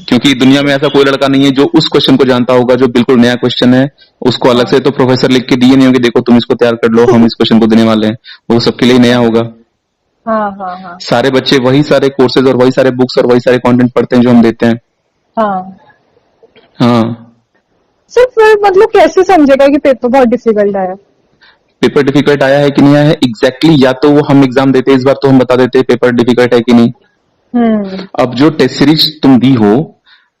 क्योंकि दुनिया में ऐसा कोई लड़का नहीं है जो उस क्वेश्चन को जानता होगा जो बिल्कुल नया क्वेश्चन है। उसको अलग से तो प्रोफेसर लिख के दिए नहीं होंगे, देखो तुम इसको तैयार कर लो, हम इस क्वेश्चन को देने वाले हैं। वो सबके लिए नया होगा। हाँ सारे बच्चे वही सारे कोर्सेज और वही सारे बुक्स और वही सारे कंटेंट पढ़ते हैं जो हम देते हैं। हाँ सर, फिर मतलब कैसे समझेगा कि पेपर बहुत डिफिकल्ट आया? पेपर डिफिकल्ट आया है कि नहीं आया है एग्जैक्टली या तो वो हम एग्जाम देते हैं इस बार तो हम बता देते हैं पेपर डिफिकल्ट है कि नहीं। अब जो टेस्ट सीरीज तुम दी हो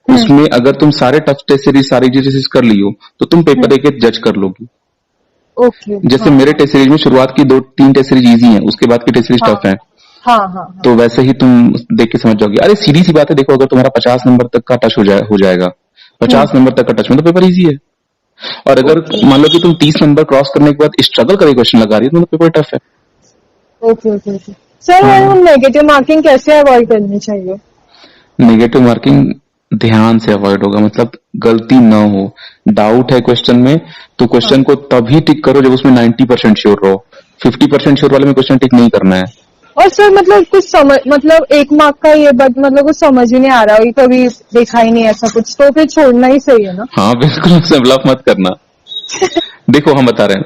उसमें अगर तुम सारे टफ टेस्ट सीरीज सारी चीजें कर ली हो तो तुम पेपर एक जज कर लोगी। ओके, जैसे मेरे टेस्ट सीरीज में शुरुआत की 2-3 टेस्ट सीरीज इजी हैं, उसके बाद की टेस्ट सीरीज टफ है। हाँ तो वैसे ही तुम देख के समझ जाओगी। अरे सीधी सी बात है, देखो अगर तुम्हारा 50 नंबर तक का टच हो जाएगा 50 नंबर तक का टच में तो पेपर इजी है। और अगर मान लो कि तुम 30 नंबर क्रॉस करने के बाद स्ट्रगल करके क्वेश्चन लगा रही है तो पेपर टफ है। ओके सर, नेगेटिव मार्किंग कैसे अवॉइड करनी चाहिए? नेगेटिव मार्किंग ध्यान से अवॉइड होगा, मतलब गलती ना हो। डाउट है क्वेश्चन में तो क्वेश्चन को तभी टिक करो जब उसमें 90% श्योर रहो। 50% श्योर वाले में क्वेश्चन टिक नहीं करना है। और सर मतलब कुछ समझ, मतलब 1 मार्क का ये बात, मतलब कुछ समझ ही नहीं आ रहा, कभी देखा ही नहीं ऐसा कुछ, तो फिर छोड़ना ही सही है ना? हाँ बिल्कुल, डेवलप मत करना। देखो हम बता रहे हैं,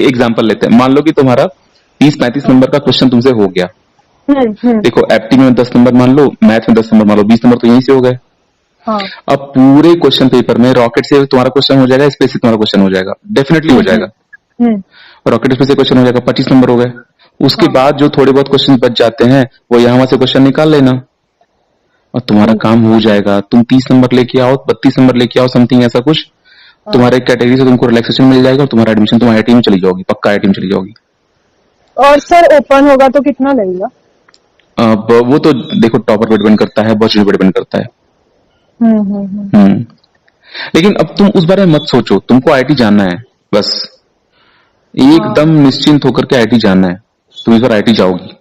एग्जाम्पल लेते हैं। मान लो कि तुम्हारा 30-35 नंबर का क्वेश्चन तुमसे हो गया। देखो एप्टी में 10 नंबर मान लो, मैथ में 10 नंबर मान लो, 20 नंबर तो यहीं से हो गए। अब पूरे क्वेश्चन पेपर में रॉकेट से तुम्हारा क्वेश्चन हो जाएगा, स्पेस से तुम्हारा क्वेश्चन हो जाएगा, डेफिनेटली हो जाएगा। रॉकेट स्पेस से क्वेश्चन हो जाएगा, 25 नंबर हो गए। उसके बाद जो थोड़े बहुत क्वेश्चन बच जाते हैं वो यहाँ से क्वेश्चन निकाल लेना और तुम्हारा काम हो जाएगा। तुम 30 नंबर लेके आओ, 32 नंबर लेके आओ, समथिंग ऐसा कुछ, तुम्हारे कैटेगरी से तुमको रिलैक्सेशन मिल जाएगा और तुम्हारा एडमिशन तुम IIT में चली जाओगी, पक्का IIT में चली जाओगी। और सर ओपन होगा तो कितना लगेगा? वो तो देखो टॉपर पे डिपेंड करता है, बहुत चीजों पे डिपेंड करता है। लेकिन अब तुम उस बारे में मत सोचो, तुमको IIT जाना है, बस एकदम निश्चिंत होकर के IIT जाना है। तुम इस बार IIT जाओगी।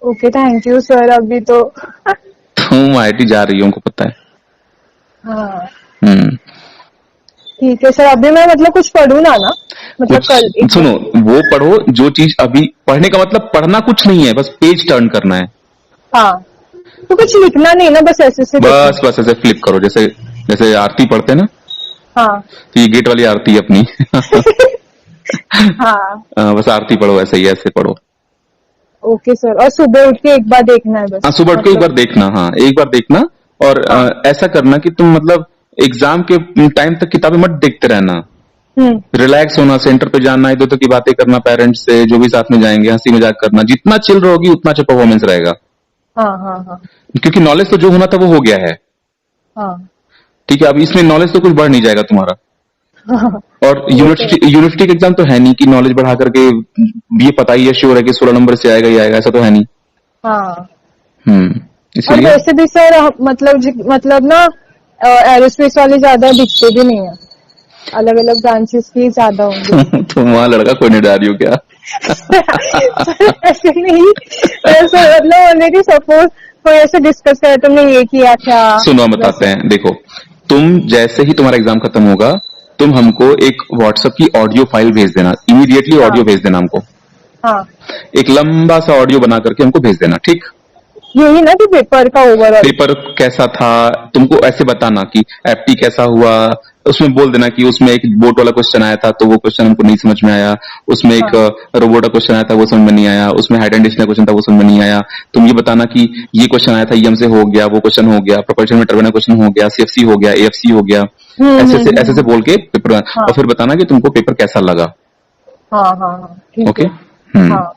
Okay, thank you sir. अभी तो तुम IIT जा रही हो, उनको पता है। हाँ ठीक है सर। अभी मैं मतलब कुछ पढ़ू ना मतलब कल सुनो, वो पढ़ो जो चीज अभी पढ़ने का मतलब पढ़ना कुछ नहीं है, बस पेज टर्न करना है। हाँ, तो कुछ लिखना नहीं ना, बस ऐसे से बस ऐसे फ्लिप करो, जैसे आरती पढ़ते हैं ना। हाँ तो ये गेट वाली आरती है अपनी। हाँ बस आरती पढ़ो, ऐसे ही ऐसे पढ़ो। Okay sir. और सुबह उठ के एक बार देखना है बस? हाँ, सुबह उठ के एक बार देखना। हाँ, एक बार देखना, और ऐसा करना कि तुम मतलब एग्जाम के टाइम तक किताबें मत देखते रहना, रिलैक्स होना, सेंटर पे जाना, इधर उधर की बातें करना, पेरेंट्स से जो भी साथ में जाएंगे, हंसी मजाक करना, जितना चिल रहोगी उतना अच्छा परफॉर्मेंस रहेगा। हाँ हाँ हाँ क्योंकि नॉलेज तो जो होना था वो हो गया है, हाँ ठीक है। अब इसमें नॉलेज तो कुछ बढ़ नहीं जाएगा तुम्हारा। और वो तो यूनिवर्सिटी का एग्जाम तो है नहीं कि नॉलेज बढ़ा करके ये पता ही है श्योर है कि 16 नंबर से आएगा ही आएगा, ऐसा तो है नहीं। हाँ। और इसीलिए वैसे भी सर मतलब ना एरोस्पेस वाले ज्यादा दिखते भी नहीं है, अलग अलग ब्रांचेस की ज्यादा होंगे। तुम वहां लड़का कोई नहीं डाल रही हो क्या? सर ऐसे नहीं, ऐसे मतलब ऑलरेडी सपोज कोई ऐसे डिस्कस करे तुमने ये किया क्या, सुनो हम बताते वैसे। हैं, देखो तुम जैसे ही तुम्हारा एग्जाम खत्म होगा तुम हमको एक व्हाट्सएप की ऑडियो फाइल भेज देना, इमीडिएटली हाँ ऑडियो भेज देना हमको, हाँ, एक लंबा सा ऑडियो बना करके हमको भेज देना, ठीक। यही ना कि पेपर का ओवरऑल। पेपर कैसा था तुमको ऐसे बताना कि एफटी कैसा हुआ, उसमें बोल देना कि उसमें एक बोट वाला क्वेश्चन आया था तो वो क्वेश्चन हमको नहीं समझ में आया, उसमें एक हाँ रोबोट का क्वेश्चन आया था वो समझ में नहीं आया, उसमें हाइड एंड डिस्टेंस क्वेश्चन था वो समझ में नहीं आया। तुम ये बताना कि ये क्वेश्चन आया था ईएम से हो गया, वो क्वेश्चन हो गया, प्रोपोर्शन में टर्मिनल क्वेश्चन हो गया, सीएफसी हो गया, एएफसी हो गया, ऐसे से बोल के पेपर, हाँ और फिर बताना कि तुमको पेपर कैसा लगा। हाँ हाँ हाँ, ठीक ओके, है। हाँ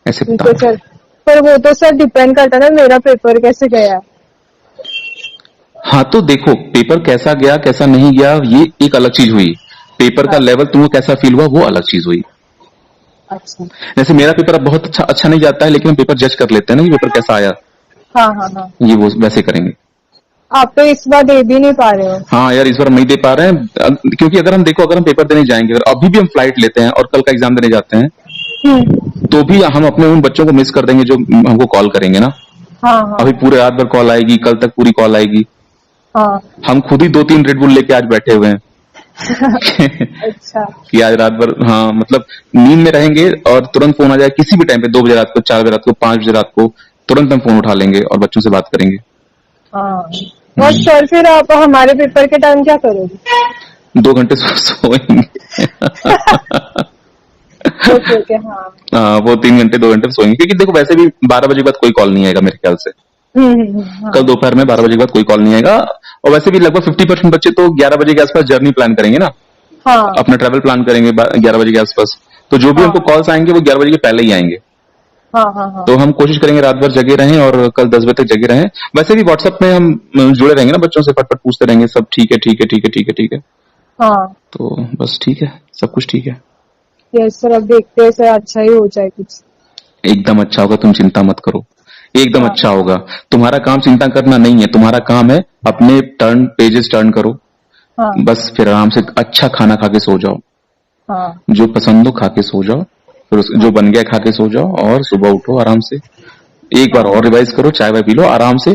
ऐसे ठीक है बताना। सर, पर वो तो सर डिपेंड करता है ना मेरा पेपर कैसे गया है। हाँ तो देखो पेपर कैसा गया कैसा नहीं गया ये एक अलग चीज हुई, पेपर का हाँ लेवल तुमको कैसा फील हुआ वो अलग चीज हुई। अच्छा। जैसे मेरा पेपर अब बहुत अच्छा नहीं जाता है लेकिन हम पेपर जज कर लेते हैं ना कि पेपर कैसा आया, हाँ हाँ हाँ, ये वो वैसे करेंगे। आप तो इस बार दे भी नहीं पा रहे हो। हाँ यार इस बार हम नहीं दे पा रहे हैं क्योंकि अगर हम देखो अगर हम पेपर देने जाएंगे, अगर अभी भी हम फ्लाइट लेते हैं और कल का एग्जाम देने जाते हैं तो भी हम अपने उन बच्चों को मिस कर देंगे जो हमको कॉल करेंगे ना। हाँ हाँ अभी पूरे रात भर कॉल आएगी, कल तक पूरी कॉल आएगी, हाँ। हम खुद ही 2-3 रेड बुल लेके आज बैठे हुए हैं अच्छा। कि आज रात भर, हाँ मतलब नींद में रहेंगे और तुरंत फोन आ जाए किसी भी टाइम पे, 2 बजे रात को, 4 बजे रात को, 5 बजे रात को, तुरंत हम फोन उठा लेंगे और बच्चों से बात करेंगे। हाँ, और सर फिर आप हमारे पेपर के टाइम क्या करोगे? 2 घंटे सोएंगे ओके ओके, हाँ। हाँ वो 3 घंटे 2 घंटे सोएंगे क्योंकि देखो वैसे भी 12 बजे के बाद कोई कॉल नहीं आएगा मेरे ख्याल से। हाँ कल दोपहर में 12 बजे के बाद कोई कॉल नहीं आएगा, और वैसे भी लगभग 50% बच्चे तो 11 बजे के आसपास जर्नी प्लान करेंगे ना, हाँ अपना ट्रैवल प्लान करेंगे 11 बजे के आसपास, तो जो भी हाँ हमको कॉल्स आएंगे वो 11 बजे के पहले ही आएंगे। हाँ हाँ हाँ तो हम कोशिश करेंगे रात भर जगे रहें और कल 10 बजे तक जगे रहें। वैसे भी व्हाट्सएप में हम जुड़े रहेंगे ना, बच्चों से फटफट पूछते रहेंगे, सब ठीक है ठीक है ठीक है ठीक है ठीक है, हाँ। तो बस ठीक है, सब कुछ ठीक है, यस सर, अब देखते हैं सर, अच्छा ही हो जाए कुछ। एकदम अच्छा होगा, तुम चिंता मत करो, एकदम हाँ अच्छा होगा। तुम्हारा काम चिंता करना नहीं है, तुम्हारा काम है अपने पेजेस टर्न करो, हाँ बस फिर आराम से अच्छा खाना खा के सो जाओ, हाँ जो पसंद हो खा के सो जाओ, फिर जो बन गया खा के सो जाओ और सुबह उठो आराम से, एक बार और रिवाइज करो, चाय वाय पी लो आराम से।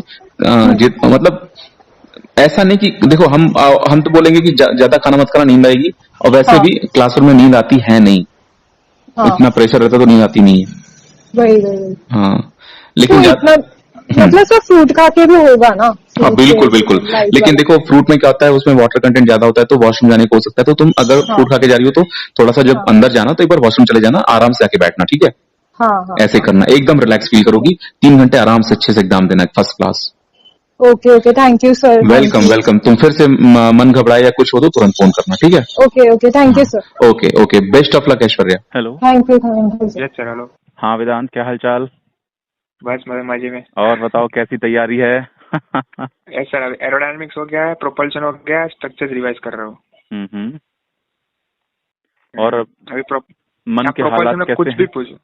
मतलब ऐसा नहीं कि देखो हम तो बोलेंगे कि ज्यादा खाना मत खाना, नींद आएगी, और वैसे हाँ भी क्लासरूम में नींद आती है नहीं, हाँ, इतना प्रेशर रहता तो नींद आती नहीं है। वही वही। हाँ तो लेकिन इतना मतलब सर फ्रूट खा के भी होगा ना? हाँ फ्रूट बिल्कुल शेक बिल्कुल, लाइट लेकिन वाला। देखो फ्रूट में क्या होता है उसमें वाटर कंटेंट ज्यादा होता है तो वॉशरूम जाने को हो सकता है, तो तुम अगर हाँ फ्रूट खा के जा रही हो तो थोड़ा सा जब हाँ अंदर जाना तो एक बार वॉशरूम चले जाना, आराम से आके बैठना, ठीक है, हाँ हाँ ऐसे हाँ। करना, एकदम रिलैक्स फील करोगी, 3 घंटे आराम से अच्छे से एग्जाम देना, first class. Okay okay, thank you sir, thank welcome you. Welcome, तुम फिर से मन घबराए या कुछ हो तो तुरंत फोन करना, ठीक है। Okay okay, thank you sir. Okay okay, best of luck Aishwarya. Hello. Thank you sir. Yes sir, hello. हाँ वेदांत, क्या हाल चाल? बस मजे में। और बताओ कैसी तैयारी है? यस सर, अभी एरोडायनामिक्स हो गया है, प्रोपल्शन हो गया है, स्ट्रक्चर रिवाइज कर रहा हूँ। हम्म। और अभी मन के प्रोपल्शन हालात में कैसे कुछ भी हैं? पूछो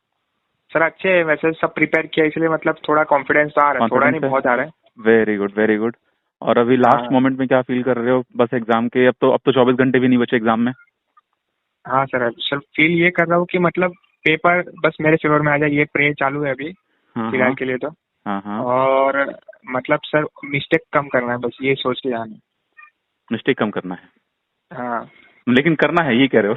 सर, अच्छे है वैसे, सब प्रिपेयर किया इसलिए मतलब थोड़ा कॉन्फिडेंस तो आ रहा है, थोड़ा नहीं कॉन्फिडेंस है? बहुत आ रहा है। Very good very good. और अभी लास्ट हाँ मोमेंट में क्या फील कर रहे हो बस एग्जाम के? अब तो 24 घंटे भी नहीं बचे एग्जाम में। हाँ सर, सर फील ये कर रहा हूँ कि मतलब पेपर बस मेरे फेवर में आ जाए, ये प्रे चालू है अभी हाँ फिलहाल हाँ के लिए तो। हाँ। और मतलब सर मिस्टेक कम करना है, बस ये सोच के जाना मिस्टेक कम करना है, है। हाँ लेकिन करना है ये कह रहे हो?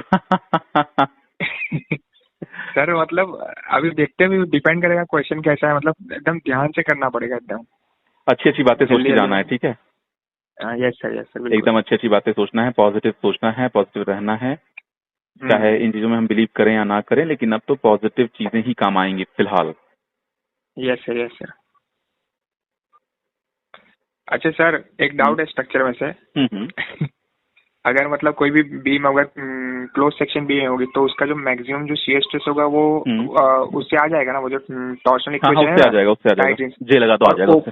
सर मतलब अभी देखते हैं, डिपेंड करेगा क्वेश्चन कैसा है, मतलब एकदम ध्यान से करना पड़ेगा एकदम। अच्छी अच्छी बातें सोच जल्दी के जल्दी जाना है, ठीक है, यस सर बिल्कुल। एकदम अच्छी अच्छी बातें सोचना है, पॉजिटिव सोचना है, पॉजिटिव रहना है, चाहे इन चीजों में हम बिलीव करें या ना करें, लेकिन अब तो पॉजिटिव चीजें ही काम आएंगी फिलहाल। Yes sir. अच्छा सर, एक डाउट है स्ट्रक्चर में से। अगर मतलब कोई भी बीम अगर क्लोज सेक्शन बीम होगी तो उसका जो मैक्सिमम जो शियर स्ट्रेस होगा वो उससे आ जाएगा ना, वो जो टॉर्शन हाँ इक्वेशन है उससे आ ना, जाएगा, उससे आ जाएगा, टाइट जे लगा तो आ जाएगा उससे।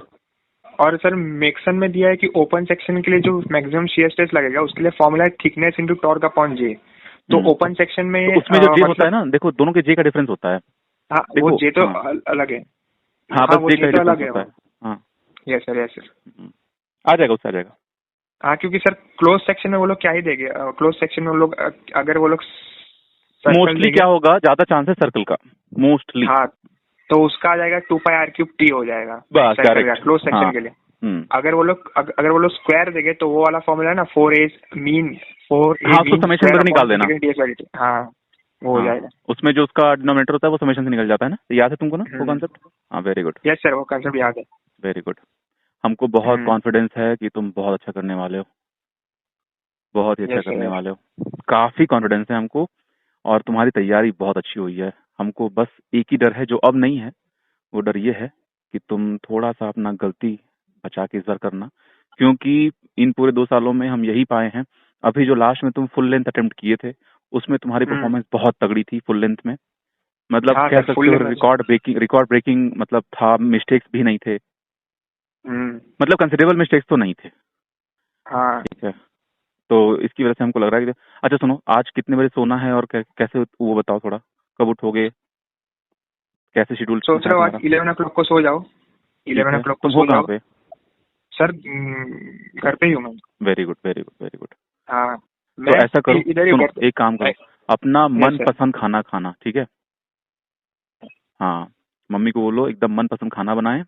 और सर मेक्सन में दिया है कि ओपन सेक्शन के लिए जो मैक्सिमम शियर स्ट्रेस लगेगा उसके लिए फॉर्मूला है थिकनेस इनटू टॉर्क अपॉन जे। तो ओपन सेक्शन में तो उसमें जो जे होता मतलब है ना, देखो दोनों के जे का डिफरेंस होता है। हाँ देखो, वो जे तो हाँ, अलग है। हाँ हाँ बस वो जे जे का तो डिफरेंस अलग है होता वो। है। हाँ यस सर, यस सर। आ जाएगा, उससे आ जाएगा। हाँ क्योंकि सर क्लोज सेक्शन में वो लोग क्या ही देंगे, क्लोज सेक्शन में वो लोग अगर वो लोग सर्कल मोस्टली देंगे। क्या होगा, ज्यादा चांस है सर्कल का, मोस्टली। हाँ तो उसका आ जाएगा 2πr³ T हो जाएगा बस सर्कल का करेक्ट। क्लोज सेक्शन हाँ के लिए। अगर वो लोग स्क्वायर देंगे तो वो वाला फॉर्मूला है ना 4a मीन हाँ, उसको समेशन में निकाल देना। हाँ वो हो हाँ, जाएगा। उसमें जो उसका डिनोमिनेटर होता है वो समेशन से निकल जाता है ना, याद है तुमको ना वो कॉन्सेप्ट? हाँ वेरी गुड, यस सर, वो कंसेप्ट याद है। Very good. हमको बहुत कॉन्फिडेंस है कि तुम बहुत अच्छा करने वाले हो, बहुत ही अच्छा यस सर, करने यस। वाले हो, काफी कॉन्फिडेंस है हमको। और तुम्हारी तैयारी बहुत अच्छी हुई है। हमको बस एक ही डर है जो अब नहीं है, वो डर ये है कि तुम थोड़ा सा अपना गलती बचा के इस बार करना, क्योंकि इन पूरे 2 सालों में हम यही पाए हैं। अभी जो लास्ट में तुम फुल लेंथ अटेम्प्ट किए थे उसमें तुम्हारी परफॉर्मेंस बहुत तगड़ी थी फुल लेंथ में। मतलब हाँ कह सर, सकते फुल हो लेंथ। रिकॉर्ड ब्रेकिंग मतलब था, मिस्टेक्स भी नहीं थे, मतलब कंसिडरेबल मिस्टेक्स तो नहीं थे। हाँ ठीक है, तो इसकी वजह से हमको लग रहा है कि अच्छा सुनो, आज कितने बजे सोना है और कैसे वो बताओ थोड़ा, कब उठोगे, कैसे शेड्यूल सोच है रहे हो आज तुम्हारा? 11 o'clock को सो जाओ। ठीक 11 o'clock को तुम हो सो कहाँ जाओ पे? सर। घर पे ही हूँ मैं। Very good, very good, very good. हाँ तो मैं ऐसा करो, इधर ही सुनो घर पे। एक काम करो, अपना यस सर। मनपसंद खाना खाना, ठीक है? हाँ, मम्मी को बोलो एकदम मनपसंद खाना बनाए।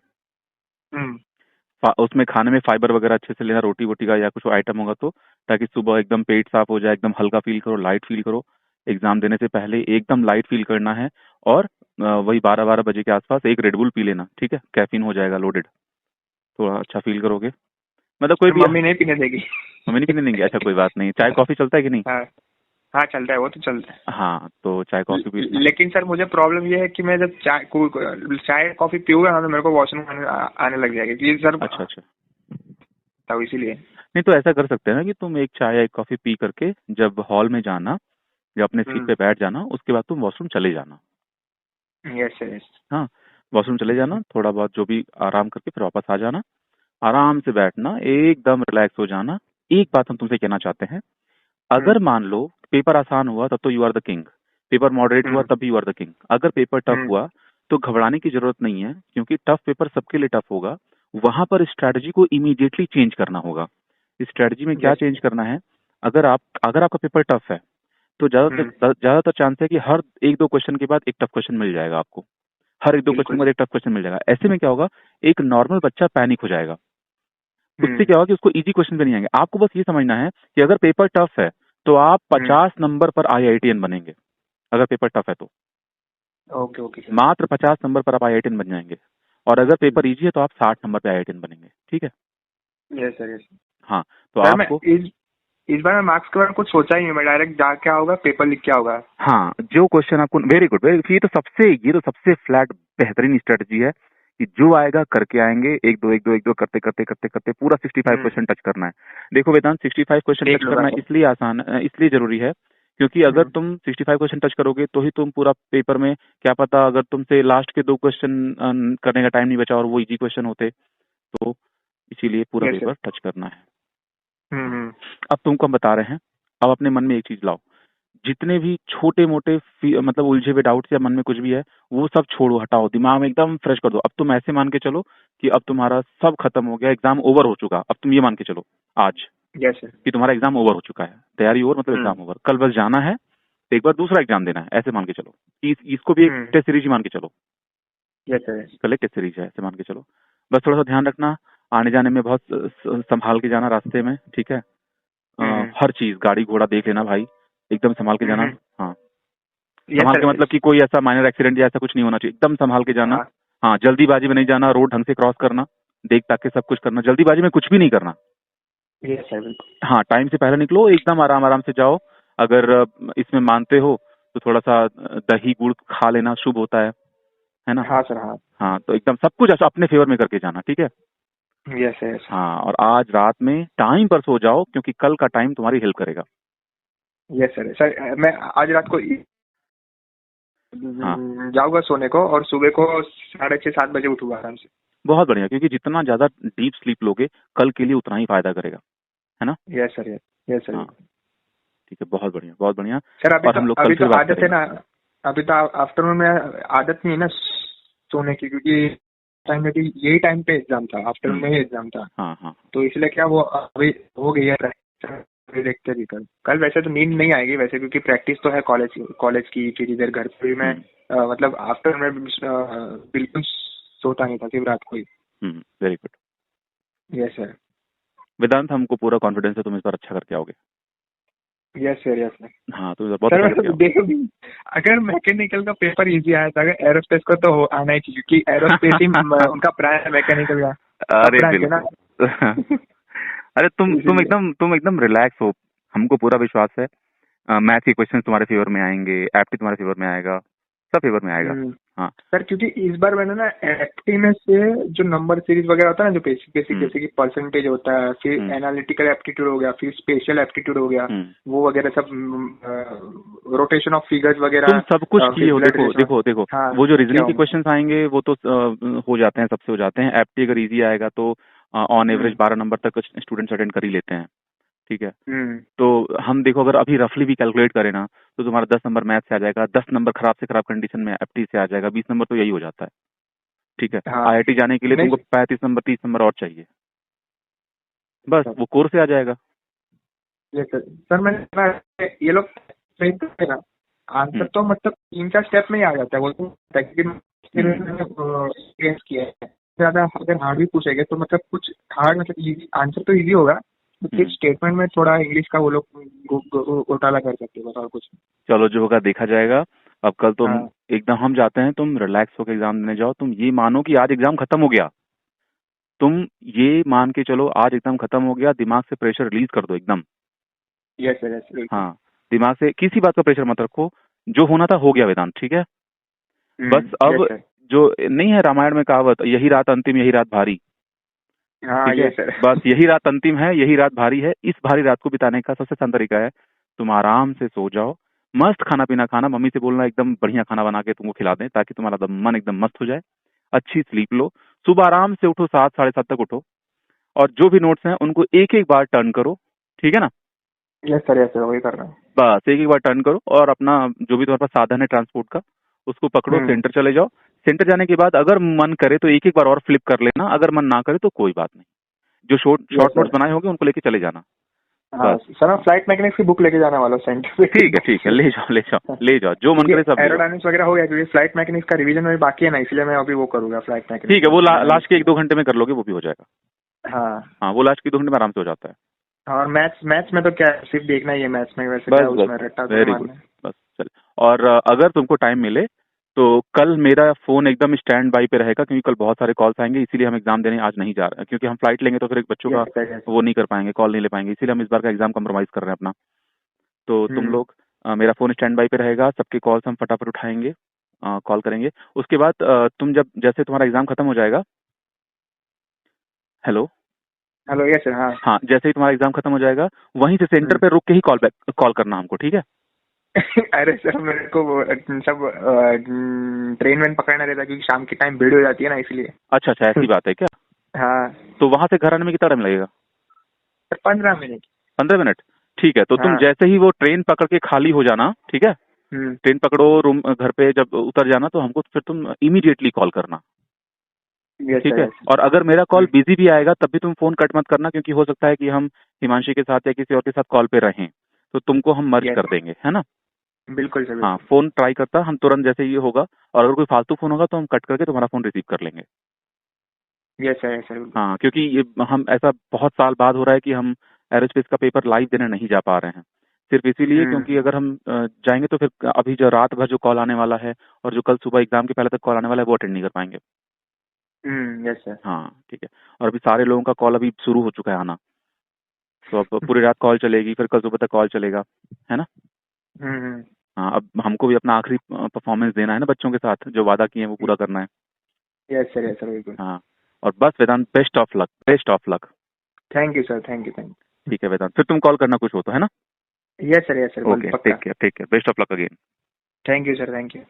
उसमें खाने में फाइबर वगैरह अच्छे से लेना, रोटी वोटी का या कुछ आइटम होगा तो, ताकि सुबह एकदम पेट साफ हो जाए, एकदम हल्का फील करो, लाइट फील करो। एग्जाम देने से पहले एकदम लाइट फील करना है। और वही 12-12 बजे के आसपास एक रेडबुल पी लेना, ठीक है? कैफीन हो जाएगा लोडेड, थोड़ा अच्छा फील करोगे। मतलब कोई भी मम्मी नहीं पीने देगी। मम्मी नहीं पीने देंगे? अच्छा कोई बात नहीं, चाय कॉफी चलता है कि नहीं? हाँ हाँ चलता है, वो तो चलता है। हाँ तो चाय कॉफी पी लेना। लेकिन सर मुझे प्रॉब्लम ये है कि मैं जब चाय कॉफी पीऊंगा ना तो मेरे को वॉशरूम आने लग जाएगा क्योंकि सर। अच्छा अच्छा, तब इसीलिए। नहीं तो ऐसा कर सकते हैं ना कि तुम एक चाय या एक कॉफी पी करके जब हॉल में जाना या अपने सीट पे बैठ जाना, उसके बाद तुम वॉशरूम चले जाना। Yes yes. हाँ, वॉशरूम चले जाना, थोड़ा बहुत जो भी आराम करके फिर वापस आ जाना, आराम से बैठना, एकदम रिलैक्स हो जाना। एक बात हम तुमसे कहना चाहते हैं, अगर मान लो पेपर आसान हुआ तब तो you are the king, paper moderate हुआ तब भी यू आर द किंग। अगर पेपर टफ हुआ तो घबराने की जरूरत नहीं है, क्योंकि टफ पेपर सबके लिए टफ होगा। वहां पर स्ट्रैटेजी को इमीडिएटली चेंज करना होगा। स्ट्रैटेजी में क्या चेंज करना है, अगर आपका पेपर टफ है तो ज्यादातर चांस है कि हर 1-2 क्वेश्चन के बाद एक टफ क्वेश्चन मिल जाएगा आपको, हर 1-2 क्वेश्चन के बाद एक टफ क्वेश्चन मिल जाएगा। ऐसे में क्या होगा, एक नॉर्मल बच्चा पैनिक हो जाएगा, उससे क्या होगा कि उसको इजी क्वेश्चन भी नहीं आएंगे। आपको बस ये समझना है कि अगर पेपर टफ है तो आप 50 नंबर पर IITian बनेंगे, अगर पेपर टफ है तो। Okay okay sir. मात्र 50 नंबर पर आप IITian बन जाएंगे, और अगर पेपर इजी है तो आप 60 नंबर पे IITian बनेंगे, ठीक है? Yes sir, yes. हाँ तो सर आपको इस बार मैं मार्क्स के बारे में कुछ सोचा ही नहीं, मैं डायरेक्ट जा क्या होगा पेपर लिख क्या होगा। हाँ, जो क्वेश्चन आपको वेरी गुड, ये तो सबसे फ्लैट बेहतरीन स्ट्रेटजी है कि जो आएगा करके आएंगे, एक दो करते करते करते करते पूरा 65 क्वेश्चन टच करना है। देखो वेदांत, 65 क्वेश्चन टच करना इसलिए आसान, इसलिए जरूरी है क्योंकि अगर तुम 65 क्वेश्चन टच करोगे तो ही तुम पूरा पेपर में, क्या पता अगर तुमसे लास्ट के 2 क्वेश्चन करने का टाइम नहीं बचा और वो इजी क्वेश्चन होते, तो इसीलिए पूरा पेपर टच करना है। अब तुमको हम बता रहे हैं, अब अपने मन में एक चीज लाओ, जितने भी छोटे मोटे मतलब उलझे हुए डाउट्स या मन में कुछ भी है वो सब छोड़ो, हटाओ, दिमाग में एकदम फ्रेश कर दो। अब तुम ऐसे मान के चलो कि अब तुम्हारा सब खत्म हो गया, एग्जाम ओवर हो चुका। अब तुम ये मान के चलो आज कि तुम्हारा एग्जाम ओवर हो चुका है, तैयारी ओवर, मतलब एग्जाम ओवर, कल बस जाना है, एक बार दूसरा एग्जाम देना है, ऐसे मान के चलो। इसको भी एक टेस्ट सीरीज ही मान के चलो, कल एक टेस्ट सीरीज है, ऐसे मान के चलो। बस थोड़ा सा ध्यान रखना, आने जाने में बहुत संभाल के जाना रास्ते में, ठीक है? हर चीज, गाड़ी घोड़ा देख लेना भाई, एकदम संभाल के जाना। हाँ, संभाल के मतलब कि कोई ऐसा माइनर एक्सीडेंट या ऐसा कुछ नहीं होना चाहिए, एकदम संभाल के जाना। हाँ, जल्दीबाजी में नहीं जाना, रोड ढंग से क्रॉस करना, देख ताक के सब कुछ करना, जल्दीबाजी में कुछ भी नहीं करना। हाँ, टाइम से पहले निकलो, एकदम आराम आराम से जाओ। अगर इसमें मानते हो तो थोड़ा सा दही गुड़ खा लेना, शुभ होता है ना? हाँ सर, हाँ। हाँ, तो एकदम सब कुछ अपने फेवर में करके जाना, ठीक है? यस यस हाँ, और आज रात में टाइम पर सो जाओ क्योंकि कल का टाइम तुम्हारी हेल्प करेगा। Yes sir. सर मैं आज रात को हाँ, जाऊंगा सोने को और सुबह को 6:30-7 बजे उठूंगा आराम से। बहुत बढ़िया, क्योंकि जितना ज्यादा डीप स्लीप लोगे कल के लिए उतना ही फायदा करेगा, है ना? Yes sir yes sir. हाँ, ठीक है, बहुत बढ़िया बहुत बढ़िया। सर और हम लोग कल फिर बात आदत है करेंगे। ना, अभी तो आफ्टरनून में आदत नहीं है ना सोने की, क्योंकि टाइम में भी यही टाइम पे एग्जाम था, आफ्टरनून में ही एग्जाम था, हाँ हाँ, तो इसलिए क्या वो अभी हो गई है। देखते भी कल वैसे तो नींद नहीं आएगी वैसे, क्योंकि प्रैक्टिस तो है कॉलेज की, फिर इधर घर पे भी मैं मतलब आफ्टरनून में बिल्कुल सोता नहीं था, सिर्फ रात को ही। Very good. Yes sir. Vedant, हमको पूरा कॉन्फिडेंस है तुम इस बार अच्छा करके आओगे। Yes sir yes sir. हाँ, तुम इस बार बहुत सर अच्छा करके मैं आओगे। देखो, अगर मैकेनिकल का पेपर इजी आया था, अगर एरोस्पेस को तो आना ही चाहिए, क्योंकि एरोस्पेस ही उनका ब्रांड है मैकेनिकल का, अरे ब्रांड है ना। बिल्कुल। अरे तुम इसीलिए एकदम रिलैक्स हो, हमको पूरा विश्वास है। मैथ के क्वेश्चन तुम्हारे फेवर में आएंगे, एप्टी तुम्हारे फेवर में आएगा, सब फेवर में आएगा। हाँ सर, क्योंकि इस बार मैंने ना एप्टी में से जो नंबर सीरीज वगैरह होता है ना, जो बेसिक जैसे कि परसेंटेज होता है, फिर एनालिटिकल एप्टीट्यूड हो गया, फिर स्पेशल एप्टीट्यूड हो गया, वो वगैरह सब, रोटेशन ऑफ फिगर्स वगैरह, तुम सब कुछ किए हो। blood देखो relation। देखो देखो, हाँ, वो जो रीजनिंग क्या के हूँ। क्वेश्चंस आएंगे वो तो हो जाते हैं, सबसे हो जाते हैं। एप्टी अगर इजी आएगा तो ऑन एवरेज 12 नंबर तक स्टूडेंट्स अटेंड कर ही लेते हैं, ठीक है। तो हम देखो, अगर अभी रफली भी कैलकुलेट करें ना, तो तुम्हारा 10 नंबर मैथ से आ जाएगा, 10 नंबर खराब से खराब कंडीशन में एप्टी से आ जाएगा, 20 नंबर तो यही हो जाता है, ठीक है। हाँ आईआईटी जाने के लिए नहीं तुमको 35 नंबर 30 नंबर और चाहिए, बस वो कोर्स से आ जाएगा। ये सर मैंने ये लोग सही करते ना, आंसर तो मतलब 3-4 स्टेप में ही आ जाता है, वो तो एक्सपीरियंस किया है। ज्यादा अगर हार्ड भी पूछेंगे तो मतलब कुछ हार्ड, मतलब इजी आंसर तो इजी होगा, तो फिर स्टेटमेंट में थोड़ा इंग्लिश का वो लोग घोटाला कर सकते हैं, बस और कुछ। चलो, जो होगा देखा जाएगा। अब कल तुम हाँ एकदम, हम जाते हैं, तुम रिलैक्स होकर एग्जाम देने जाओ। तुम ये मानो कि आज एग्जाम खत्म हो गया, तुम ये मान के चलो आज एग्जाम खत्म हो गया, दिमाग से प्रेशर रिलीज कर दो एकदम। Yes sir yes. हाँ, दिमाग से किसी बात का प्रेशर मत रखो, जो होना था हो गया वेदांत, ठीक है। बस अब यस सर। जो नहीं है रामायण में कहावत, यही रात अंतिम यही रात भारी, हाँ ठीक है। Yes sir. बस यही रात अंतिम है, यही रात भारी है। इस भारी रात को बिताने का सबसे आसान तरीका है, तुम आराम से सो जाओ, मस्त खाना पीना खाना, मम्मी से बोलना एकदम बढ़िया खाना बना के तुमको खिला दें, ताकि तुम्हारा मन एकदम मस्त हो जाए। अच्छी स्लीप लो, सुबह आराम से उठो, 7 साढ़े 7 तक उठो, और जो भी नोट्स हैं उनको एक एक बार टर्न करो, ठीक है ना। यस सर वही कर रहा हूँ। बस एक एक बार टर्न करो, और अपना जो भी तुम्हारे पास साधन है ट्रांसपोर्ट का, उसको पकड़ो, सेंटर चले जाओ। सेंटर जाने के बाद अगर मन करे तो एक एक बार और फ्लिप कर लेना, अगर मन ना करे तो कोई बात नहीं, जो शॉर्ट नोट्स बनाए होंगे उनको लेके चले जाना। हाँ बस सर, मैं फ्लाइट मैकेनिक्स की बुक लेके जाने वाला हूँ सेंटर पे। ठीक है, ले जाओ ले जाओ ले जाओ, जो मन करे सब ले जाओ। एरोडायनामिक्स वगैरह हो गया, क्योंकि फ्लाइट मैकेनिक्स का रिवीजन में बाकी है ना, इसलिए मैं अभी वो करूंगा फ्लाइट मैकेनिक्स। ठीक है, वो लास्ट के 1-2 घंटे में कर लोगे, वो भी हो जाएगा। हाँ वो लास्ट के 2 घंटे में आराम से हो जाता है। और मैथ्स में तो क्या है, सिर्फ देखना ही है मैथ्स में, वैसे क्या उसमें रट्टा तो वेरी गुड, मारना है। बस चल। और अगर तुमको टाइम मिले तो कल मेरा फोन एकदम स्टैंड बाई पे रहेगा, क्योंकि कल बहुत सारे कॉल्स आएंगे, इसीलिए हम एग्जाम देने आज नहीं जा रहे हैं, क्योंकि हम फ्लाइट लेंगे तो फिर एक बच्चों का वो नहीं कर पाएंगे, कॉल नहीं ले पाएंगे, इसीलिए हम इस बार का एग्जाम कम्प्रोमाइज कर रहे हैं अपना। तो तुम लोग, मेरा फोन स्टैंड बाई पे रहेगा, सबके कॉल्स हम फटाफट उठाएंगे, कॉल करेंगे। उसके बाद तुम जब, जैसे तुम्हारा एग्जाम खत्म हो जाएगा, हेलो यस सर। हाँ हाँ, जैसे ही तुम्हारा एग्जाम खत्म हो जाएगा, वहीं से सेंटर पे रुक के ही कॉल करना हमको, ठीक है। अरे सर, मेरे को सब ट्रेन में पकड़ना रहता है, क्योंकि शाम के टाइम भीड़ हो जाती है ना, इसलिए। अच्छा, ऐसी बात है क्या। हाँ तो वहां से घर आने में कितना टाइम लगेगा। 15 मिनट। 15 मिनट, ठीक है। तो तुम हाँ। जैसे ही वो ट्रेन पकड़ के खाली हो जाना, ठीक है, ट्रेन पकड़ो, रूम घर पे जब उतर जाना, तो हमको फिर तुम इमीडिएटली कॉल करना, ठीक है। और अगर मेरा कॉल बिजी भी आएगा तब भी तुम फोन कट मत करना, क्योंकि हो सकता है कि हम हिमांशी के साथ या किसी और के साथ कॉल पे रहें, तो तुमको हम मर्ज कर देंगे, है ना। बिल्कुल सर। हाँ, फोन ट्राई करता, हम तुरंत जैसे ये होगा, और अगर कोई फालतू फोन होगा तो हम कट करके तुम्हारा फोन रिसीव कर लेंगे। Yes sir. हाँ, क्योंकि ये हम ऐसा बहुत साल बाद हो रहा है कि हम एरोस्पेस का पेपर लाइव देने नहीं जा पा रहे हैं, सिर्फ इसीलिए क्योंकि अगर हम जाएंगे तो फिर अभी जो रात भर जो कॉल आने वाला है और जो कल सुबह एग्जाम के पहले तक कॉल आने वाला है वो अटेंड नहीं कर पाएंगे। Yes sir. हाँ, ठीक है। और अभी सारे लोगों का कॉल अभी शुरू हो चुका है आना, तो अब पूरी रात कॉल चलेगी, फिर कल सुबह तक कॉल चलेगा, है ना। हाँ, अब हमको भी अपना आखिरी परफॉर्मेंस देना है ना, बच्चों के साथ जो वादा किए हैं वो पूरा करना है। यस सर बिल्कुल। हाँ, और बस Vedant, best of luck, best of luck. Thank you sir, thank you. ठीक है वेदांत, फिर तुम कॉल करना कुछ हो तो, है ना? Yes sir, okay, take care, best of luck again. Thank you sir, thank you.